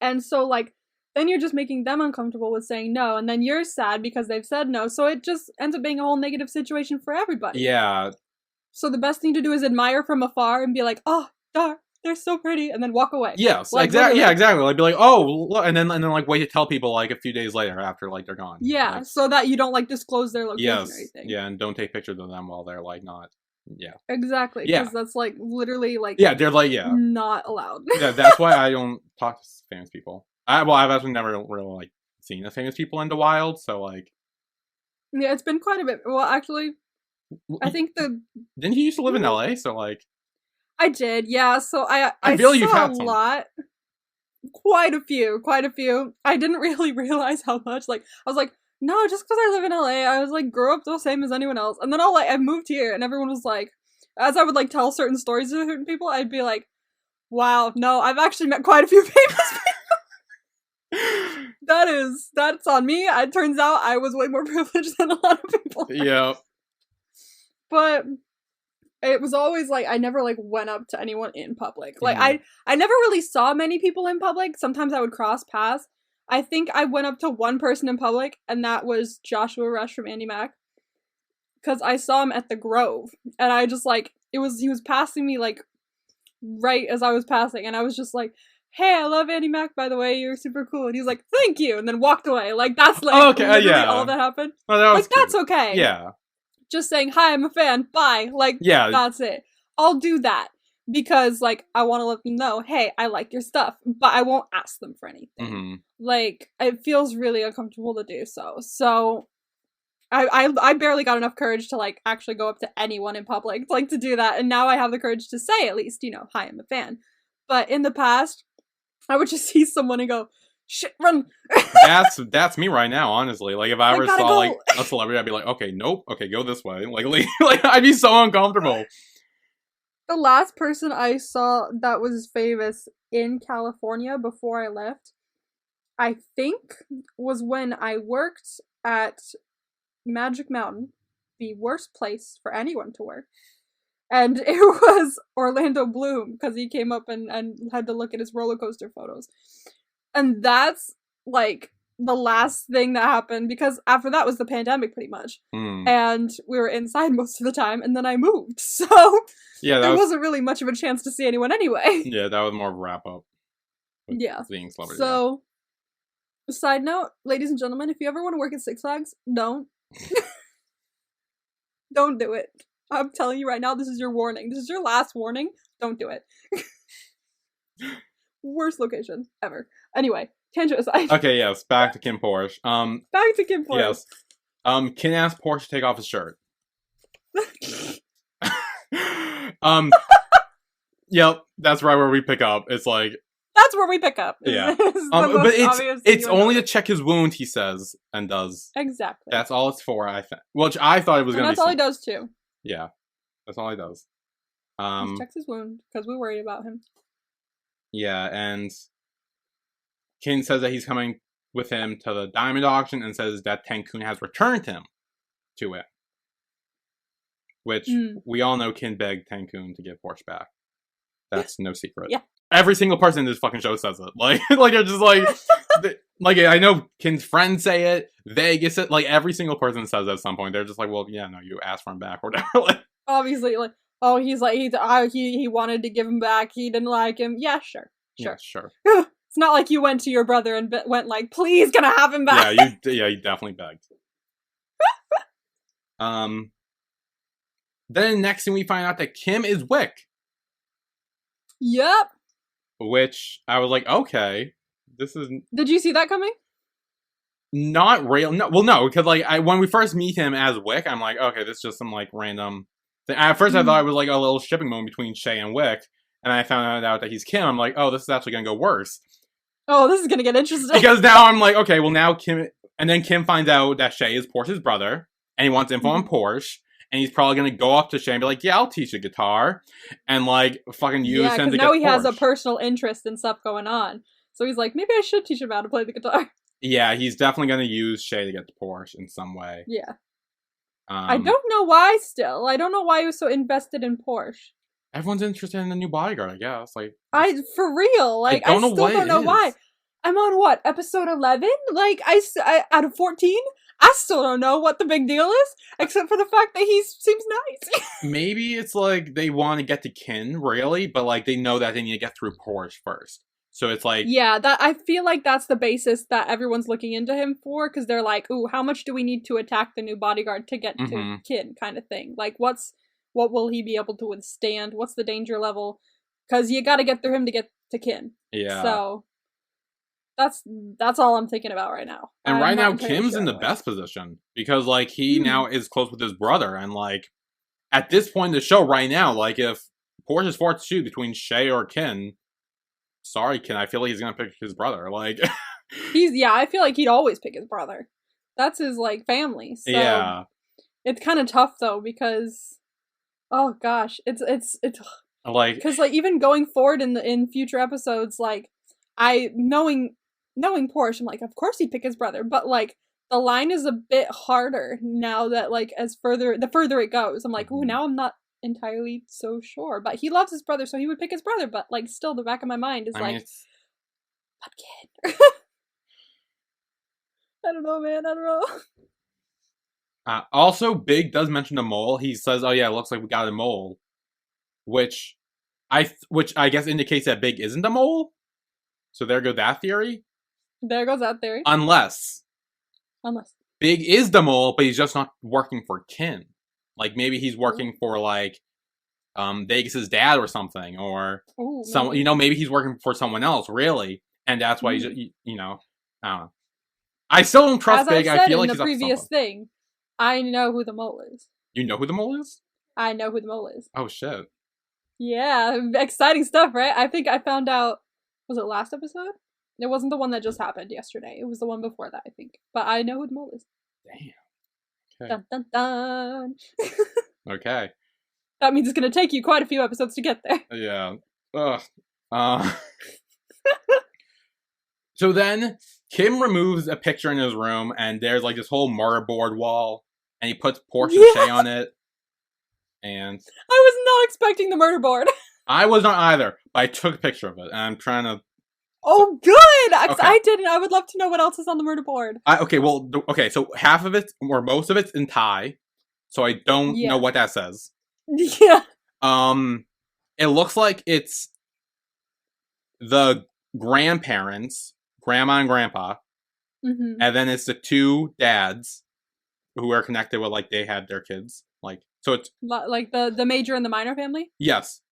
And so, like, then you're just making them uncomfortable with saying no, and then you're sad because they've said no, so it just ends up being a whole negative situation for everybody. Yeah. So the best thing to do is admire from afar and be like, oh, they're so pretty, and then walk away. Yes, like, exactly. literally. Yeah, exactly. Like, be like, oh, look, and then like wait to tell people like a few days later after like they're gone. Yeah, like, so that you don't like disclose their location yes, or anything. yeah, and don't take pictures of them while they're like not. Yeah. Exactly. Yeah. Because that's like literally like. Yeah, they're like Not allowed. Yeah, that's why I don't talk to famous people. I've actually never really like seen the famous people in the wild, so like. Yeah, it's been quite a bit. Well, actually, I think Didn't he used to live in LA? So like. I did, yeah. So I feel saw you've had a some. lot. Quite a few. I didn't really realize how much. Like, I was like, no, just because I live in LA, I was like, grew up the same as anyone else. And then I moved here, and everyone was like, as I would like tell certain stories to certain people, I'd be like, wow, no, I've actually met quite a few famous people. That's on me. It turns out I was way more privileged than a lot of people. Yeah. But it was always like I never like went up to anyone in public. Like I never really saw many people in public. Sometimes I would cross paths. I think I went up to one person in public, and that was Joshua Rush from Andy Mack. Because I saw him at the Grove, and I just like he was passing me like right as I was passing, and I was just like, hey, I love Andy Mack, by the way, you're super cool. And he was like, thank you, and then walked away. Like that's like literally all that happened. Well, that was like that's okay. Yeah. Just saying, hi, I'm a fan, bye. Like, yeah, that's it. I'll do that. because like I want to let them know, hey, I like your stuff, but I won't ask them for anything. Mm-hmm. Like it feels really uncomfortable to do so. So I barely got enough courage to like actually go up to anyone in public like to do that, and now I have the courage to say at least, you know, hi, I'm a fan. But in the past, I would just see someone and go, shit, run. That's me right now, honestly. Like if I ever saw like a celebrity, I'd be like, okay, nope, okay, go this way. Like like I'd be so uncomfortable. The last person I saw that was famous in California before I left, I think, was when I worked at Magic Mountain, the worst place for anyone to work. And it was Orlando Bloom, because he came up and had to look at his roller coaster photos. And that's, like, the last thing that happened, because after that was the pandemic, pretty much. And we were inside most of the time, and then I moved. So yeah, there wasn't really much of a chance to see anyone anyway. Yeah, that was more of a wrap-up. Yeah. Seeing celebrity. So, side note, ladies and gentlemen, if you ever want to work at Six Flags, don't. Don't do it. I'm telling you right now, this is your warning. This is your last warning. Don't do it. Worst location ever. Anyway, tangent aside. Okay, yes, back to KinnPorsche. Back to KinnPorsche. Yes. Kinn asked Porsche to take off his shirt. Yep, that's right where we pick up. It's like that's where we pick up. Yeah. But it's only to check his wound, he says, and does. Exactly. That's all it's for, I think. Which I thought it was going to be. That's all he does too. Yeah. That's all he does. He checks his wound because we're worried about him. Yeah, and Kinn says that he's coming with him to the diamond auction and says that Cancun has returned him to it. Which we all know Kinn begged Cancun to give Porsche back. That's no secret. Yeah. Every single person in this fucking show says it. Like they're just like, like I know Kinn's friends say it, Vegas it, like every single person says it at some point. They're just like, well, yeah, no, you asked for him back or whatever. Like, obviously, like, oh, he's like, he wanted to give him back. He didn't like him. Yeah, sure. Yeah, sure. It's not like you went to your brother and went like, please, can I have him back? Yeah, you definitely begged. Then next thing we find out that Kim is Wick. Yep. Which I was like, okay, this is. Did you see that coming? Not real. No, well, no, because like when we first meet him as Wick, I'm like, okay, this is just some like random thing. At first, I thought it was like a little shipping moment between Shay and Wick, and I found out that he's Kim. I'm like, oh, this is actually gonna go worse. Oh, this is gonna get interesting. Because now I'm like, okay, well now Kim, and then Kim finds out that Shay is Porsche's brother, and he wants info on Porsche. And he's probably gonna go up to Shay and be like, "Yeah, I'll teach you guitar," and like fucking use him to get. Yeah, because now he has a personal interest in stuff going on, so he's like, maybe I should teach him how to play the guitar. Yeah, he's definitely gonna use Shay to get the Porsche in some way. Yeah. I don't know why. Still, I don't know why he was so invested in Porsche. Everyone's interested in the new bodyguard, I guess. Like, for real. Like, I still don't know why. I'm on what, episode 11? Like, I out of 14. I still don't know what the big deal is, except for the fact that he seems nice. Maybe it's like they want to get to Kinn, really, but like they know that they need to get through Porsche first. So it's like... Yeah, that I feel like that's the basis that everyone's looking into him for, because they're like, ooh, how much do we need to attack the new bodyguard to get to Kinn, kind of thing. Like, what will he be able to withstand? What's the danger level? Because you gotta get through him to get to Kinn. Yeah. So... That's all I'm thinking about right now. And right now, Kim's in the best position because, like, he now is close with his brother, and like, at this point in the show, right now, like, if Porsche is forced to choose between Shay or Kinn, sorry, Kinn, I feel like he's gonna pick his brother. Like, I feel like he'd always pick his brother. That's his like family. So yeah, it's kind of tough though because, oh gosh, it's like because like even going forward in future episodes, like knowing Porsche, I'm like, of course he'd pick his brother, but like the line is a bit harder now that like the further it goes. I'm like, ooh, now I'm not entirely so sure. But he loves his brother, so he would pick his brother, but like still the back of my mind is but kid. I don't know, man. I don't know. Also, Big does mention the mole. He says, oh yeah, it looks like we got a mole. Which I guess indicates that Big isn't a mole. So there goes that theory. There goes that theory. Unless Big is the mole, but he's just not working for Kinn. Like, maybe he's working for, like, Vegas's dad or something, or Ooh, some, maybe he's working for someone else, really, and that's why he's, I don't know. I still don't trust As Vegas. I said I feel in like the he's up to previous something. thing, I know who the mole is. You know who the mole is? I know who the mole is. Oh shit! Yeah, exciting stuff, right? I think I found out. Was it last episode? It wasn't the one that just happened yesterday. It was the one before that, I think. But I know who the mole is. Damn. Okay. Dun dun dun. Okay. That means it's gonna take you quite a few episodes to get there. Yeah. Ugh. So then Kim removes a picture in his room, and there's like this whole mortarboard wall, and he puts Porsche Shay on it. And I was not expecting the murder board. I was not either, but I took a picture of it, and I'm trying to. Oh, good! Okay. I didn't. I would love to know what else is on the murder board. So half of it, or most of it's in Thai, so I don't know what that says. Yeah. It looks like it's the grandparents, grandma and grandpa, Mm-hmm. and then it's the two dads who are connected with, like, they had their kids. Like, so it's Like the major and the minor family? yes,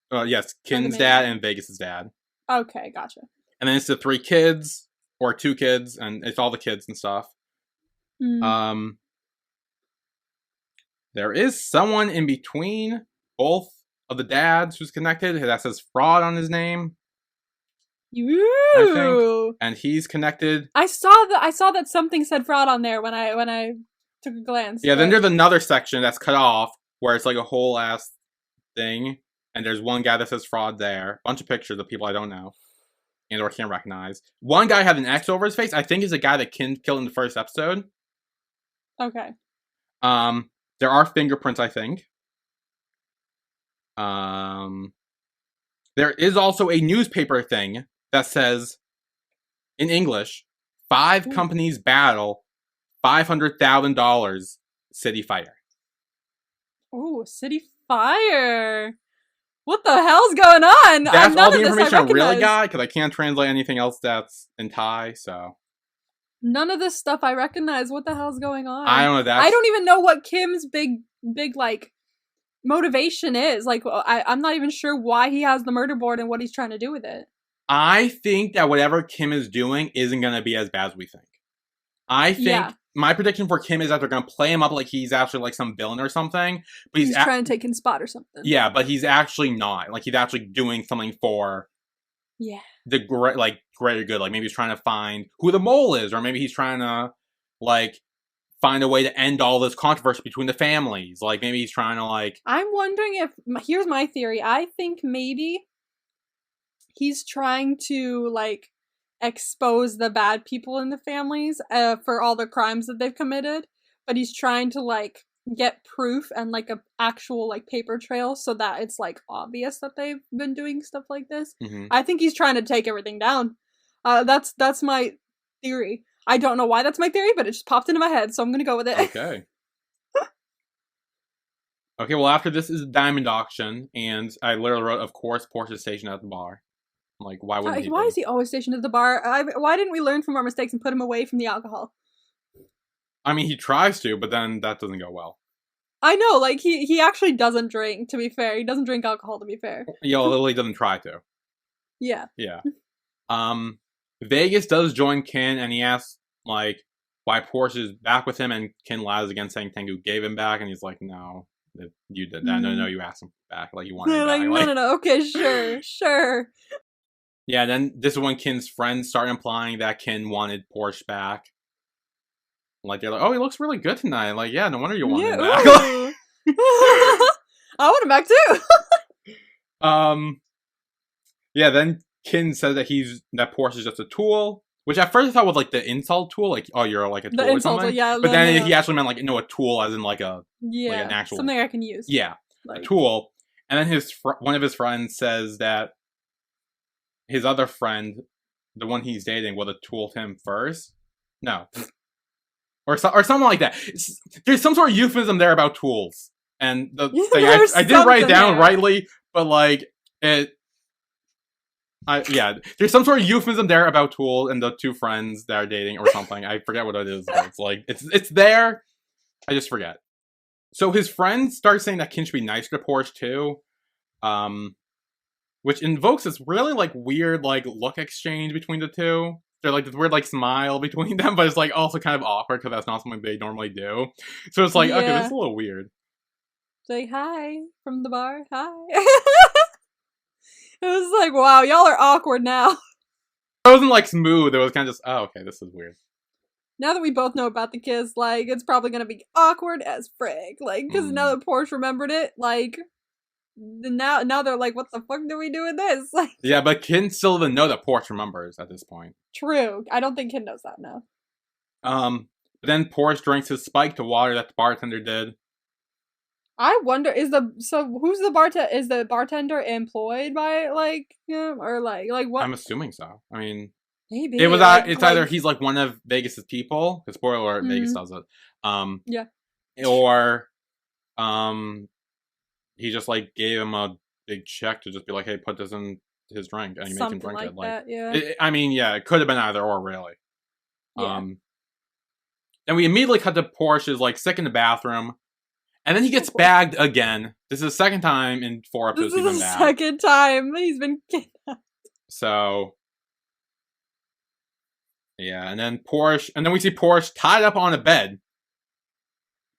Kinn's dad and Vegas's dad. Okay, gotcha. And then it's the 3 kids or 2 kids, and it's all the kids and stuff. Mm. There is someone in between both of the dads who's connected that says fraud on his name. I think, and he's connected. I saw that something said fraud on there when I took a glance. Yeah, then there's another section that's cut off where it's like a whole ass thing, and there's one guy that says fraud there. Bunch of pictures of people I don't know and or can't recognize. One guy had an X over his face. I think is the guy that Kin killed in the first episode. Okay. There are fingerprints, I think. There is also a newspaper thing that says, in English, 5 companies battle $500,000 city fire. Oh, city fire! What the hell's going on? That's all the information I really recognize. got, because I can't translate anything else that's in Thai, so. None of this stuff I recognize. What the hell's going on? I don't know. I don't even know what Kim's big like motivation is. Like, I'm not even sure why he has the murder board and what he's trying to do with it. I think that whatever Kim is doing isn't going to be as bad as we think. I think my prediction for Kim is that they're going to play him up like he's actually like some villain or something. But he's trying to take Kin's spot or something. Yeah, but he's actually not. Like, he's actually doing something for the greater good. Like, maybe he's trying to find who the mole is, or maybe he's trying to, like, find a way to end all this controversy between the families. Like, maybe he's trying to, like... I'm wondering if... Here's my theory. I think maybe he's trying to, like, expose the bad people in the families for all the crimes that they've committed. But he's trying to, like, get proof and, like, a actual, like, paper trail so that it's, like, obvious that they've been doing stuff like this. Mm-hmm. I think he's trying to take everything down. That's my theory. I don't know why that's my theory, but it just popped into my head, so I'm gonna go with it. Okay. Okay, well, after this is a diamond auction, and I literally wrote, of course, Porsche's stationed at the bar. I'm like, why wouldn't he? Why is he always stationed at the bar? Why didn't we learn from our mistakes and put him away from the alcohol? I mean, he tries to, but then that doesn't go well. I know, like, he actually doesn't drink, to be fair. He doesn't drink alcohol, to be fair. Yeah, Lily doesn't try to. Yeah. Yeah. Vegas does join Kin, and he asks, like, why Porsche is back with him, and Kin lies again, saying Tengu gave him back, and he's like, no, you did that. No, you asked him back. Like, you wanted him back. Like, no. Okay, sure. Yeah, then this is when Kin's friends start implying that Kin wanted Porsche back. Like, they're like, oh, he looks really good tonight. Like, yeah, no wonder you wanted him back. I want him back, too! Yeah, then Kin says that Porsche is just a tool, which at first I thought was like the insult tool, like, oh, you're like a tool or something. Yeah, but then he actually meant like, no, a tool as in like an actual something I can use. Yeah, like, a tool. And then one of his friends says that his other friend, the one he's dating, would have tooled him first. No, or something like that. There's some sort of euphemism there about tools, and the thing I didn't write it down rightly, but like it. There's some sort of euphemism there about Tool and the two friends that are dating or something. I forget what it is, but it's like, it's there. I just forget. So his friends start saying that Kin should be nicer to Porsche too. which invokes this really like weird like look exchange between the two. They're like this weird like smile between them, but it's like also kind of awkward because that's not something they normally do. So it's like, okay, this is a little weird. Say hi from the bar. Hi. It was like, wow, y'all are awkward now. It wasn't like smooth. It was kind of just, oh, okay, this is weird. Now that we both know about the kiss, like, it's probably gonna be awkward as frick. Like, because now that Porsche remembered it, like, now they're like, what the fuck do we do with this? Like, yeah, but Kin still doesn't know that Porsche remembers at this point. True. I don't think Kin knows that now. But then Porsche drinks his spiked water that the bartender did. I wonder, who's the bartender? Is the bartender employed by, like, him? Or, like what? I'm assuming so. I mean, maybe. It was like, it's either he's like one of Vegas's people, because spoiler alert, Vegas does it. Yeah. Or he just like gave him a big check to just be like, hey, put this in his drink and you make him drink like it. That, yeah. I mean, yeah, it could have been either or, really. Yeah. Then we immediately cut to Porsche's like sick in the bathroom, and then he gets bagged again. This is the second time in 4 episodes he's been bagged. Second time he's been kidnapped. So yeah, and then we see Porsche tied up on a bed,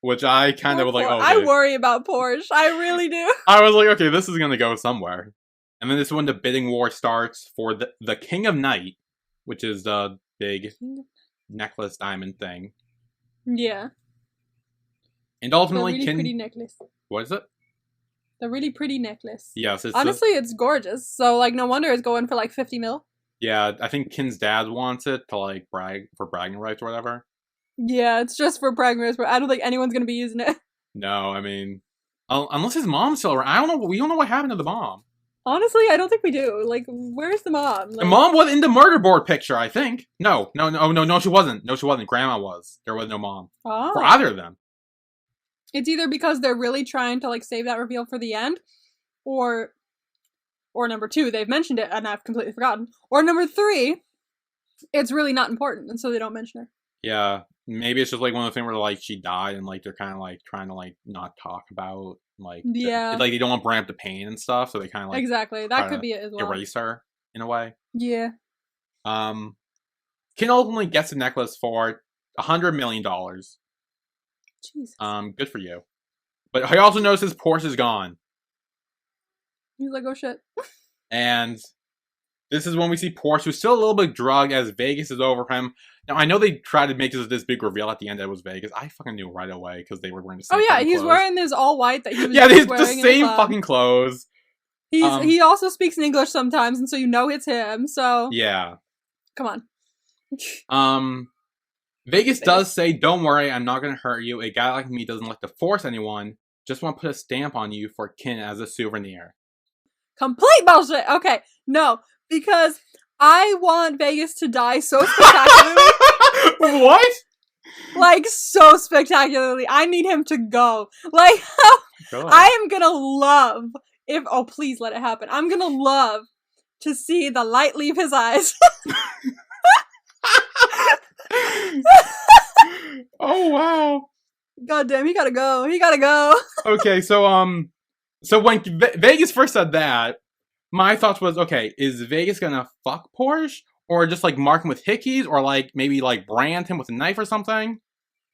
which I kind of was like, oh, okay. I worry about Porsche. I really do. I was like, okay, this is gonna go somewhere. And then this is when the bidding war starts for the King of Night, which is the big necklace diamond thing. Yeah. And ultimately, the really pretty necklace. What is it? The really pretty necklace. Yes. Honestly, it's gorgeous. So, like, no wonder it's going for like 50 mil. Yeah, I think Kin's dad wants it to like bragging rights or whatever. Yeah, it's just for bragging rights, but I don't think anyone's gonna be using it. No, I mean, unless his mom's still around. I don't know. We don't know what happened to the mom. Honestly, I don't think we do. Like, where's the mom? Like, the mom was in the murder board picture, I think. No, she wasn't. No, she wasn't. Grandma was. There was no mom. Oh. For either of them. It's either because they're really trying to, like, save that reveal for the end, or number 2, they've mentioned it and I've completely forgotten. Or number 3, it's really not important, and so they don't mention her. Yeah, maybe it's just, like, one of the things where, like, she died and, like, they're kind of, like, trying to, like, not talk about, like... Yeah. Like, they don't want to bring up the pain and stuff, so they kind of, like... Exactly, that could be it as well. Erase her, in a way. Yeah. Kin ultimately gets the necklace for $100 million. Jesus. Good for you. But he also notices Porsche is gone. He's like, oh shit. And this is when we see Porsche, who's still a little bit drugged as Vegas is over him. Now, I know they tried to make this big reveal at the end that it was Vegas. I fucking knew right away because they were wearing the same he's clothes. wearing this all white that he was yeah, just the wearing same fucking clothes. He also speaks in English sometimes, and so you know it's him, so... Yeah. Come on. Vegas does say, don't worry, I'm not going to hurt you. A guy like me doesn't like to force anyone. Just want to put a stamp on you for Kin as a souvenir. Complete bullshit! Okay, no, because I want Vegas to die so spectacularly. What? Like, so spectacularly. I need him to go. Like, I am gonna love oh, please let it happen. I'm gonna love to see the light leave his eyes. Oh, wow. God damn, he gotta go. He gotta go. Okay, so when Vegas first said that, my thoughts was, okay, is Vegas gonna fuck Porsche? Or just, like, mark him with hickeys? Or, like, maybe, like, brand him with a knife or something?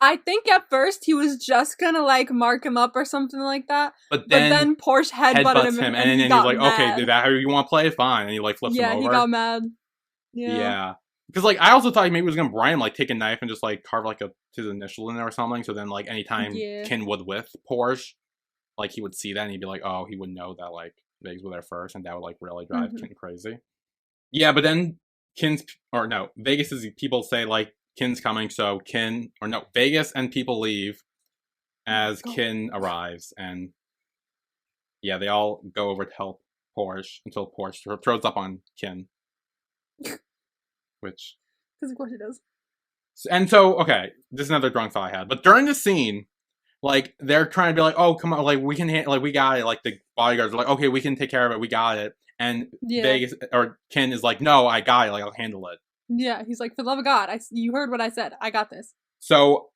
I think at first he was just gonna, like, mark him up or something like that. But then Porsche headbutted him and then he's like, mad. Okay, is that how you want to play it? Fine. And he, like, flips him over. Yeah, he got mad. Yeah. Because, like, I also thought maybe he was gonna Brian, like, take a knife and just, like, carve, like, his initial in there or something. So then, like, anytime Kin would with Porsche, like, he would see that and he'd be like, oh, he would know that, like, Vegas were there first. And that would, like, really drive Kin crazy. Yeah, but then Vegas's people say, like, Kin's coming. So Vegas and people leave as Kin arrives. And, yeah, they all go over to help Porsche until Porsche throws up on Kin. Which... Because of course he does. And so, okay, this is another drunk thought I had. But during the scene, like, they're trying to be like, oh, come on, like, we can, like, we got it. Like, the bodyguards are like, okay, we can take care of it. We got it. And Vegas, or Kin is like, no, I got it. Like, I'll handle it. Yeah, he's like, for the love of God, you heard what I said. I got this. So,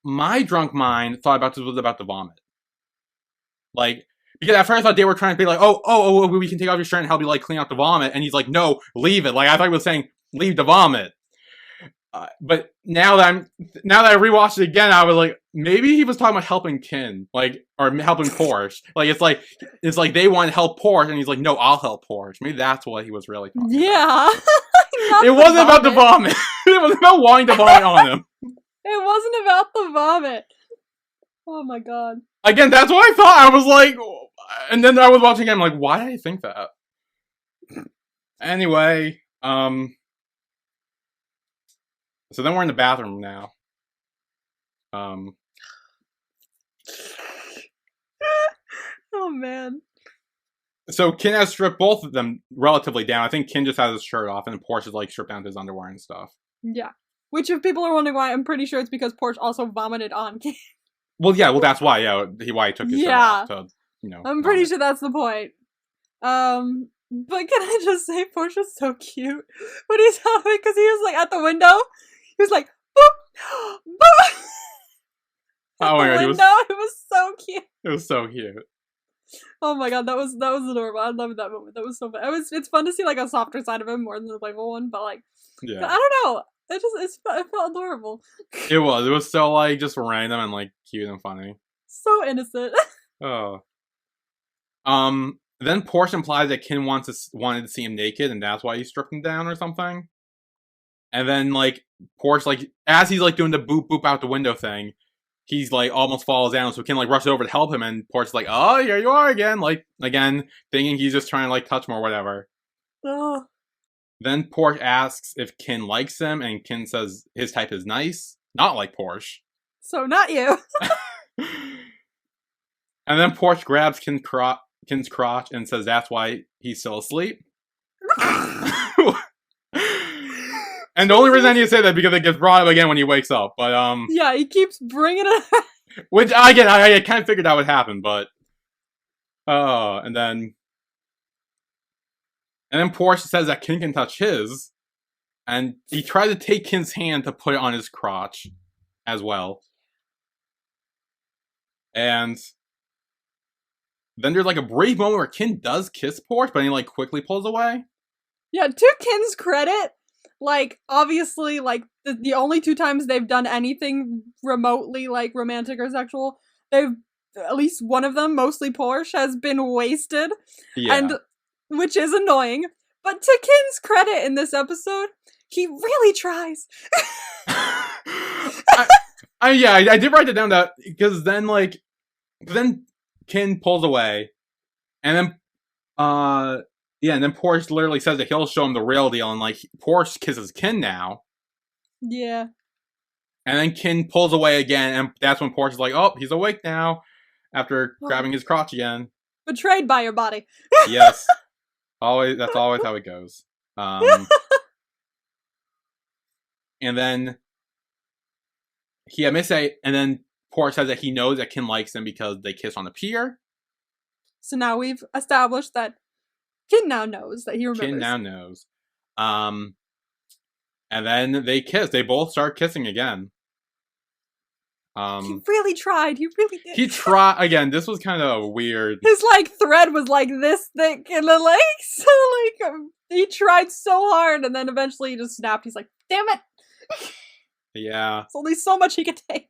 my drunk mind thought about this was about to vomit. Like, Because at first I thought they were trying to be like, oh, we can take off your shirt and help you like clean out the vomit, and he's like, no, leave it. Like I thought he was saying, leave the vomit. But now that I rewatched it again, I was like, maybe he was talking about helping Kin, like, or helping Porsche. Like it's like they want to help Porsche, and he's like, no, I'll help Porsche. Maybe that's what he was really talking about. Yeah. It wasn't about the vomit. It was about wanting to vomit on him. It wasn't about the vomit. Oh my god. Again, that's what I thought. I was like, and then I was watching again, I'm like, why did I think that? Anyway, so then we're in the bathroom now. Oh man. So Kin has stripped both of them relatively down. I think Kin just has his shirt off, and Porsche is like stripped down to his underwear and stuff. Yeah. Which, if people are wondering why, I'm pretty sure it's because Porsche also vomited on Kin. Well, yeah, well that's why, why he took his shirt off. To, I'm pretty sure that's the point. But can I just say, Porsche's so cute when he's having, because he was like at the window, he was like, boop, boop. Oh my god, it was so cute. It was so cute. Oh my god, that was adorable. I loved that moment. That was so fun. It's fun to see like a softer side of him more than the playful one, but like, yeah, I don't know. It felt adorable. It was so like just random and like cute and funny. So innocent. Oh. Then Porsche implies that Kin wanted to see him naked, and that's why he stripped him down or something. And then like Porsche, like as he's like doing the boop boop out the window thing, he's like almost falls down, so Kin like rushes over to help him, and Porsche's like, oh, here you are again, like again thinking he's just trying to like touch him or whatever. Oh. Then Porsche asks if Kin likes him, and Kin says his type is nice, not like Porsche. So not you. And then Porsche grabs Kin's crotch and says that's why he's still asleep. And the only reason I need to say that because it gets brought up again when he wakes up. But yeah, he keeps bringing it up. Which again, I kind of figured that would happen, but and then Porsche says that Kin can touch his, and he tried to take Kin's hand to put it on his crotch as well. And then there's like a brief moment where Kin does kiss Porsche, but he like quickly pulls away. Yeah, to Kin's credit, like obviously, like the only 2 times they've done anything remotely like romantic or sexual, they've at least one of them, mostly Porsche, has been wasted. Yeah. And which is annoying. But to Kin's credit in this episode, he really tries. I did write it down that because then Kin pulls away, and then and then Porsche literally says that he'll show him the real deal, and like Porsche kisses Kin now. Yeah. And then Kin pulls away again, and that's when Porsche is like, oh, he's awake now, after grabbing his crotch again. Betrayed by your body. Yes. That's always how it goes. And then and then Porsche says that he knows that Kin likes him because they kiss on the pier. So now we've established that Kin now knows that he remembers. Kin now knows. And then they kiss. They both start kissing again. He really tried. He really did. He tried again. This was kind of weird. His like thread was like this thick in the legs. So like he tried so hard, and then eventually he just snapped. He's like, "Damn it!" Yeah. There's only so much he could take.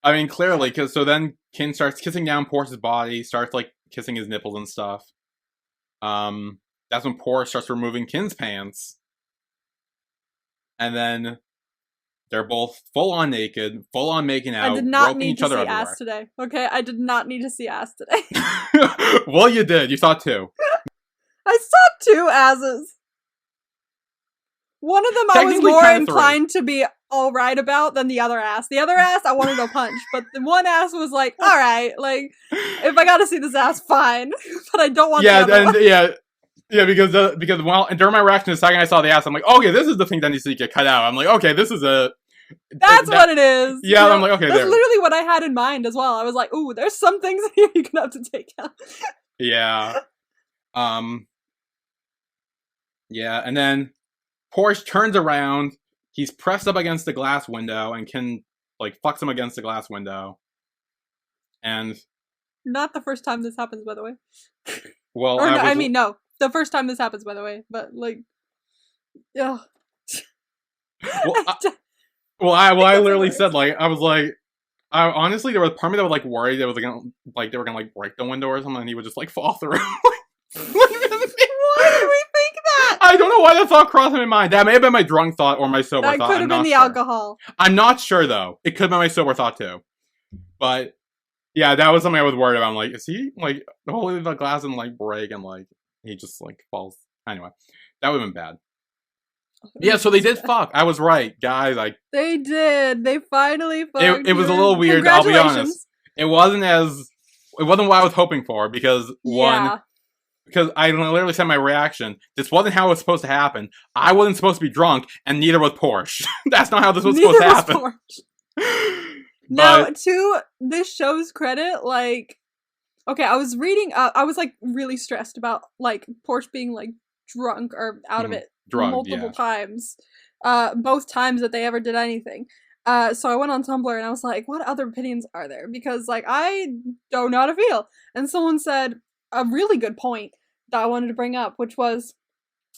I mean, clearly, because so then Kin starts kissing down Porsche's body, starts like kissing his nipples and stuff. That's when Porsche starts removing Kin's pants, and then they're both full on naked, full on making out. I did not roping need each to other see everywhere. ass today. Okay, I did not need to see ass today. Well, you did. You saw 2. I saw 2 asses. One of them I was Technically more kinda 3. inclined to be alright about than the other ass. The other ass I wanted to punch, but the one ass was like, alright, like, if I gotta see this ass, fine. But I don't want the other one. Yeah, because and during my reaction the second I saw the ass, I'm like, okay, this is the thing that needs to get cut out. I'm like, okay, this is That's what it is. Yeah, I'm like, okay, that's there. literally what I had in mind as well. I was like, ooh, there's some things here you're gonna have to take out. Yeah. Yeah, and then Porsche turns around, he's pressed up against the glass window, and Kin, like, fucks him against the glass window. And Not the first time this happens, by the way. Well, Or no, I mean, no. The first time this happens, by the way. But, like, ugh. I literally said, like, I was like, honestly, there was part of me that was, like, worried they were gonna, like, break the window or something, and he would just, like, fall through. Why did we think that? I don't know why that thought crossed my mind. That may have been my drunk thought or my sober That thought. could have been the alcohol. I'm not sure, though. It could have been my sober thought, too. But, yeah, that was something I was worried about. I'm like, is he, like, holding the glass and, like, break and, like, he just, like, falls. Anyway, that would have been bad. Yeah, so they did fuck. I was right, guys. They did. They finally fucked. It was a little weird, I'll be honest. It wasn't what I was hoping for, because because I literally said my reaction. This wasn't how it was supposed to happen. I wasn't supposed to be drunk, and neither was Porsche. That's not how this was supposed to happen. Now, to this show's credit, like, okay, I was reading, I was, like, really stressed about, like, Porsche being, like, drunk or out of it multiple times. Both times that they ever did anything. So I went on Tumblr and I was like, what other opinions are there? Because, like, I don't know how to feel. And someone said a really good point that I wanted to bring up, which was,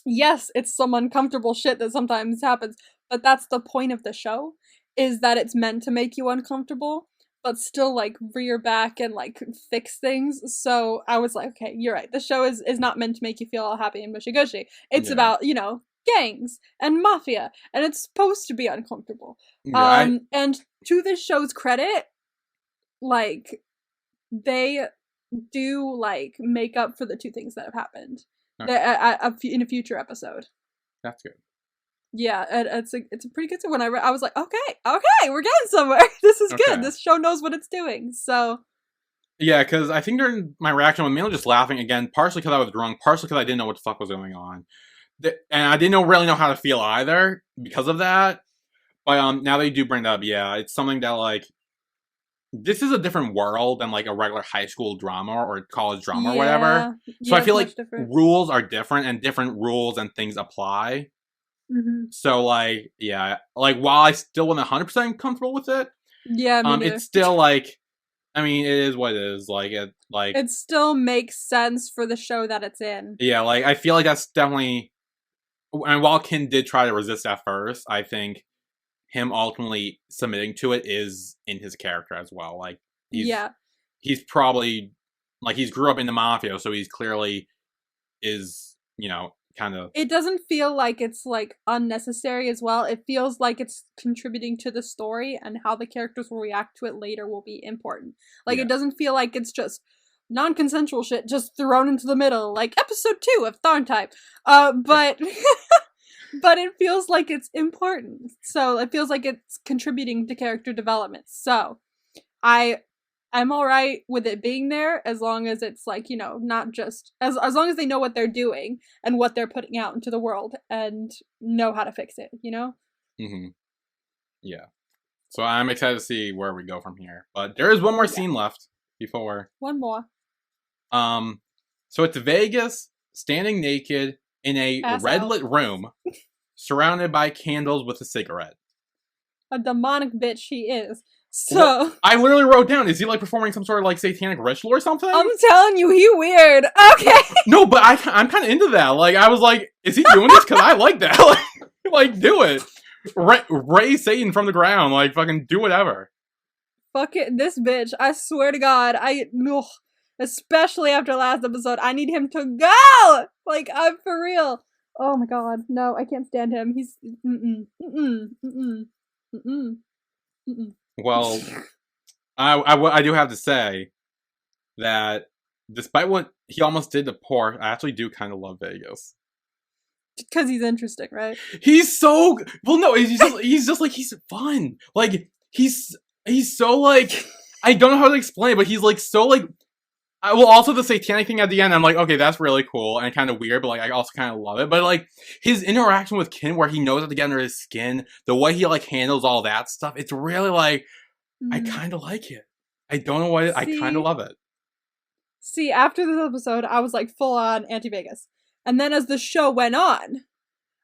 yes, it's some uncomfortable shit that sometimes happens, but that's the point of the show, is that it's meant to make you uncomfortable, but still, like, rear back and, like, fix things. So I was like, okay, you're right. The show is not meant to make you feel all happy and mushy-gushy. It's about, you know, gangs and mafia, and it's supposed to be uncomfortable. And to this show's credit, like, they do, like, make up for the two things that have happened in a future episode. That's good. Yeah, it's a pretty good one. I was like, okay, we're getting somewhere. This is good. This show knows what it's doing. So, yeah, because I think during my reaction, I was mainly just laughing again, partially because I was drunk, partially because I didn't know what the fuck was going on, and I didn't really know how to feel either because of that. But now that you do bring that up, yeah, it's something that, like, this is a different world than, like, a regular high school drama or college drama or whatever. So I feel like rules are different, and different rules and things apply. Mm-hmm. So, like, yeah, like, while I still wasn't 100% comfortable with it, it's still, like, I mean, it is what it is. Like, it still makes sense for the show that it's in. Yeah, like, I feel like that's definitely, and while Kinn did try to resist at first, I think him ultimately submitting to it is in his character as well. Like, he's probably, like, he's grew up in the mafia, so he's clearly is, you know, kind of. It doesn't feel like it's, like, unnecessary as well. It feels like it's contributing to the story, and how the characters will react to it later will be important. Like, it doesn't feel like it's just non-consensual shit just thrown into the middle, like episode 2 of Tharn Type. But but it feels like it's important. So it feels like it's contributing to character development. So I'm alright with it being there, as long as it's, like, you know, not just as long as they know what they're doing and what they're putting out into the world and know how to fix it, you know? Mm-hmm. Yeah. So I'm excited to see where we go from here. But there is one more scene left before. One more. So it's Vegas standing naked in a red lit room, surrounded by candles with a cigarette. A demonic bitch he is. So well, I literally wrote down, is he, like, performing some sort of, like, satanic ritual or something? I'm telling you, he weird. Okay. No, but I'm kind of into that. Like, I was like, is he doing this? Because I like that. like, do it. Raise Satan from the ground. Like, fucking do whatever. Fuck it, this bitch. I swear to God, especially after last episode, I need him to go. Like, I'm for real. Oh my God, no, I can't stand him. He's Well, I do have to say that despite what he almost did to Porsche, I actually do kind of love Vegas. Because he's interesting, right? He's so well. No, he's just like, he's fun. Like, he's so, like, I don't know how to explain it, but he's, like, so, like. Well, also the satanic thing at the end, I'm like, okay, that's really cool and kind of weird, but, like, I also kind of love it. But, like, his interaction with Kinn, where he knows how to get under his skin, the way he, like, handles all that stuff, it's really, like, I kind of like it. I don't know why, I kind of love it. See, after this episode, I was, like, full on anti-Vegas. And then as the show went on,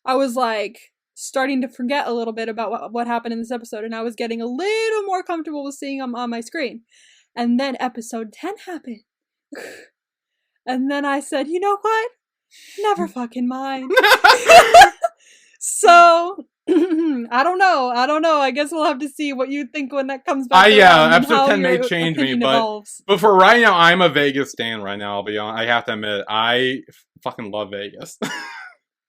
I was, like, starting to forget a little bit about what happened in this episode, and I was getting a little more comfortable with seeing him on my screen. And then episode 10 happened. And then I said, you know what? Never fucking mind. So, I don't know. I guess we'll have to see what you think when that comes back. Yeah, episode 10 may change me, but for right now, I'm a Vegas stan right now, I'll be honest. I have to admit, I fucking love Vegas.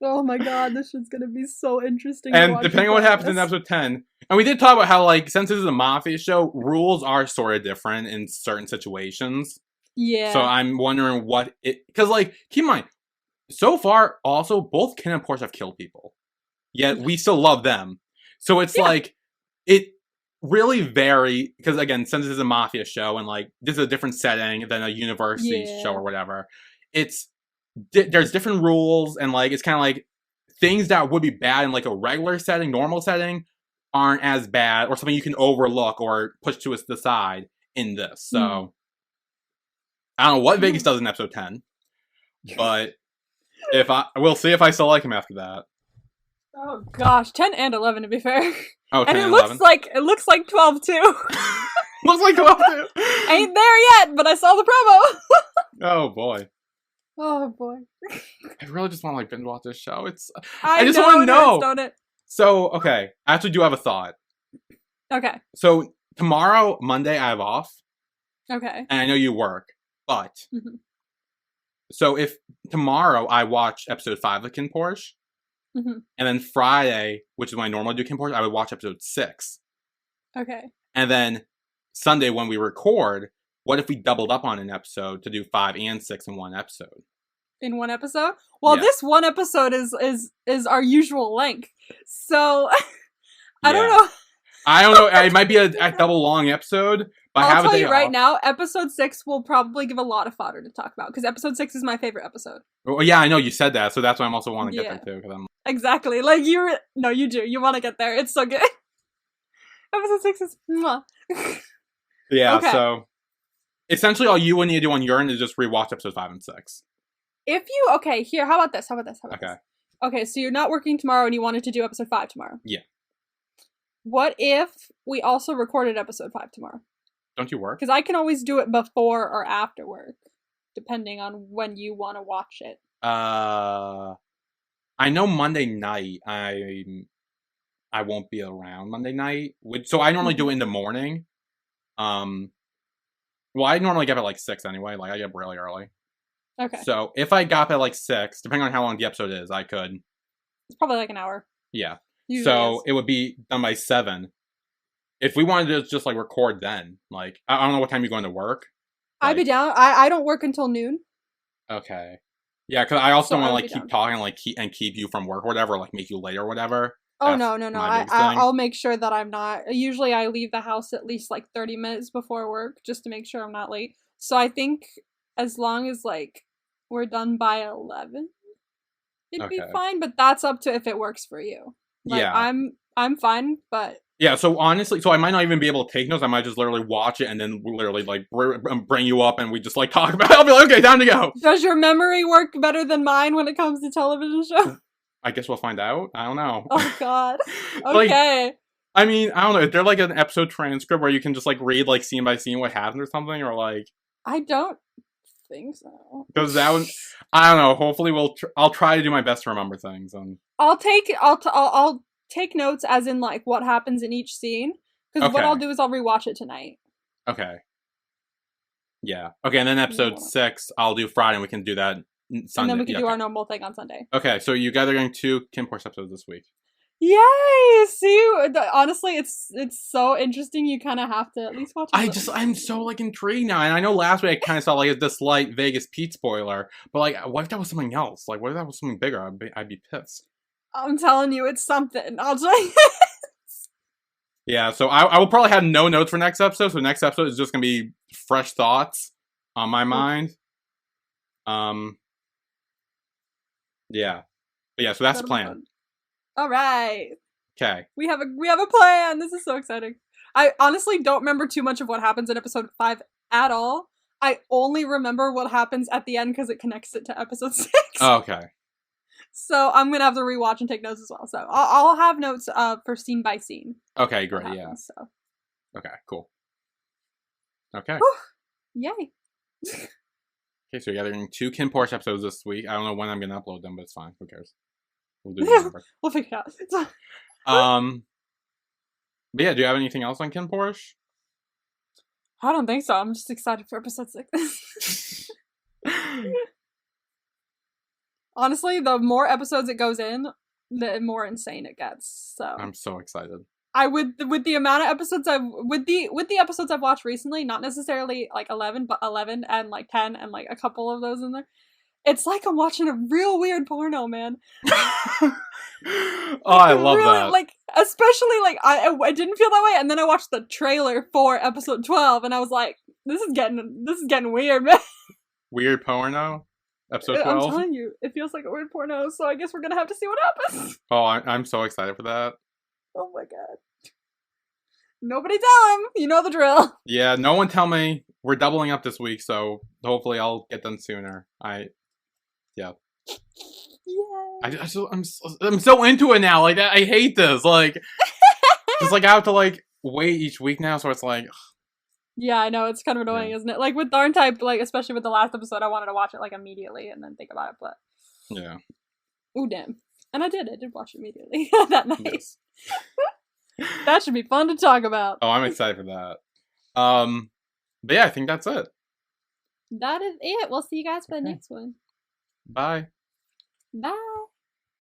Oh my god, this shit's gonna be so interesting. And depending on what happens in episode 10, and we did talk about how, like, since this is a mafia show, rules are sort of different in certain situations. Yeah. So I'm wondering what it... Because, like, keep in mind, so far, also, both Kin and Porsche have killed people. Yet, we still love them. So it's like, it really vary, because, again, since this is a mafia show, and, like, this is a different setting than a university show or whatever, there's different rules, and, like, it's kind of like, things that would be bad in, like, a regular setting, normal setting, aren't as bad, or something you can overlook or push to the side in this. So, I don't know what Vegas does in episode 10, but we'll see if I still like him after that. Oh gosh, 10 and 11 to be fair. Oh, 10 and it and looks 11? like 12 too. Looks like 12 too. Ain't there yet, but I saw the promo. Oh boy. Oh boy. I really just want to, like, binge watch this show. I just want to know. Don't it? So, okay, I actually do have a thought. Okay. So, tomorrow, Monday, I have off. Okay. And I know you work, but... So, if tomorrow I watch episode 5 of KinnPorsche, and then Friday, which is when I normally do KinnPorsche, I would watch episode 6. Okay. And then Sunday, when we record, what if we doubled up on an episode to do 5 and 6 in one episode? In one episode? Well, this one episode is our usual length. So, I don't know. I don't know. It might be a double long episode. But I'll tell you right now, episode 6 will probably give a lot of fodder to talk about, because episode 6 is my favorite episode. Well, yeah, I know you said that, so that's why I'm also want to get there too. Cause I'm... Exactly. Like, no, you do. You want to get there. It's so good. Episode 6 is mwah. Yeah, so essentially all you would need to do on your end is just rewatch episode 5 and 6. Here, how about this? Okay. Okay, so you're not working tomorrow and you wanted to do episode 5 tomorrow. Yeah. What if we also recorded episode 5 tomorrow? Don't you work? Because I can always do it before or after work, depending on when you want to watch it. I know Monday night I won't be around Monday night. So I normally do it in the morning. Well, I normally get up at like 6 anyway. Like, I get up really early. Okay. So if I got up at like 6, depending on how long the episode is, I could. It's probably like an hour. Yeah. Usually so it would be done by 7. If we wanted to just, like, record then, like, I don't know what time you're going to work. Like, I'd be down. I don't work until noon. Okay. Yeah, because I also don't want to, like, keep talking, like, keep you from work or whatever, like, make you late or whatever. Oh, no. I'll make sure that I'm not. Usually I leave the house at least, like, 30 minutes before work, just to make sure I'm not late. So I think as long as, like, we're done by 11, it'd be fine, but that's up to if it works for you. Like, yeah. I'm fine, but... Yeah, so honestly, I might not even be able to take notes. I might just literally watch it and then literally, like, bring you up and we just, like, talk about it. I'll be like, okay, time to go. Does your memory work better than mine when it comes to television shows? I guess we'll find out. I don't know. Oh, God. Okay. Like, I mean, I don't know. Is there, like, an episode transcript where you can just, like, read, like, scene by scene what happens or something? Or, like... I don't think so. Because that would... I don't know. Hopefully I'll try to do my best to remember things. And... I'll take notes as in, like, what happens in each scene. Because what I'll do is I'll rewatch it tonight. Okay. Yeah. Okay, and then episode 6, I'll do Friday, and we can do that Sunday. And then we can do our normal thing on Sunday. Okay, so you guys are getting 2 KinnPorsche episodes this week. Yay! See, honestly, it's so interesting. You kind of have to at least watch it. I'm so, like, intrigued now. And I know last week I kind of saw, like, this slight Vegas Pete spoiler. But, like, what if that was something else? Like, what if that was something bigger? I'd be pissed. I'm telling you, it's something. I'll tell you. Yeah, so I will probably have no notes for next episode. So next episode is just going to be fresh thoughts on my mind. Yeah. But yeah, so that's the plan. All right. Okay. We have a plan. This is so exciting. I honestly don't remember too much of what happens in episode 5 at all. I only remember what happens at the end because it connects it to episode 6. Oh, okay. So I'm gonna have to rewatch and take notes as well. So I'll have notes for scene by scene. Okay, great. Yeah. So. Okay, cool. Okay. Yay. Okay, so you're getting 2 KinnPorsche episodes this week. I don't know when I'm gonna upload them, but it's fine. Who cares? We'll do it. We'll figure it out. But yeah, do you have anything else on KinnPorsche? I don't think so. I'm just excited for episode 6. Honestly, the more episodes it goes in, the more insane it gets. So I'm so excited. I would, with the amount of episodes with the episodes I've watched recently, not necessarily like 11, but 11 and like 10 and like a couple of those in there. It's like I'm watching a real weird porno, man. Oh, I love really, that. Like, especially like I didn't feel that way, and then I watched the trailer for episode 12, and I was like, this is getting weird, man. Weird porno? Episode 12? I'm telling you, it feels like a weird porno, so I guess we're gonna have to see what happens. Oh, I'm so excited for that. Oh my god. Nobody tell him! You know the drill. Yeah, no one tell me. We're doubling up this week, so hopefully I'll get done sooner. Yeah. Yeah. I'm so into it now. Like, I hate this. Like, just like I have to like wait each week now, so it's like. Yeah, I know, it's kind of annoying, isn't it? Like with Darn Type, like especially with the last episode, I wanted to watch it like immediately and then think about it, but Yeah. Ooh, damn. And I did watch it immediately that night. Yes. That should be fun to talk about. Oh, I'm excited for that. But yeah, I think that's it. That is it. We'll see you guys for the next one. Bye. Bye.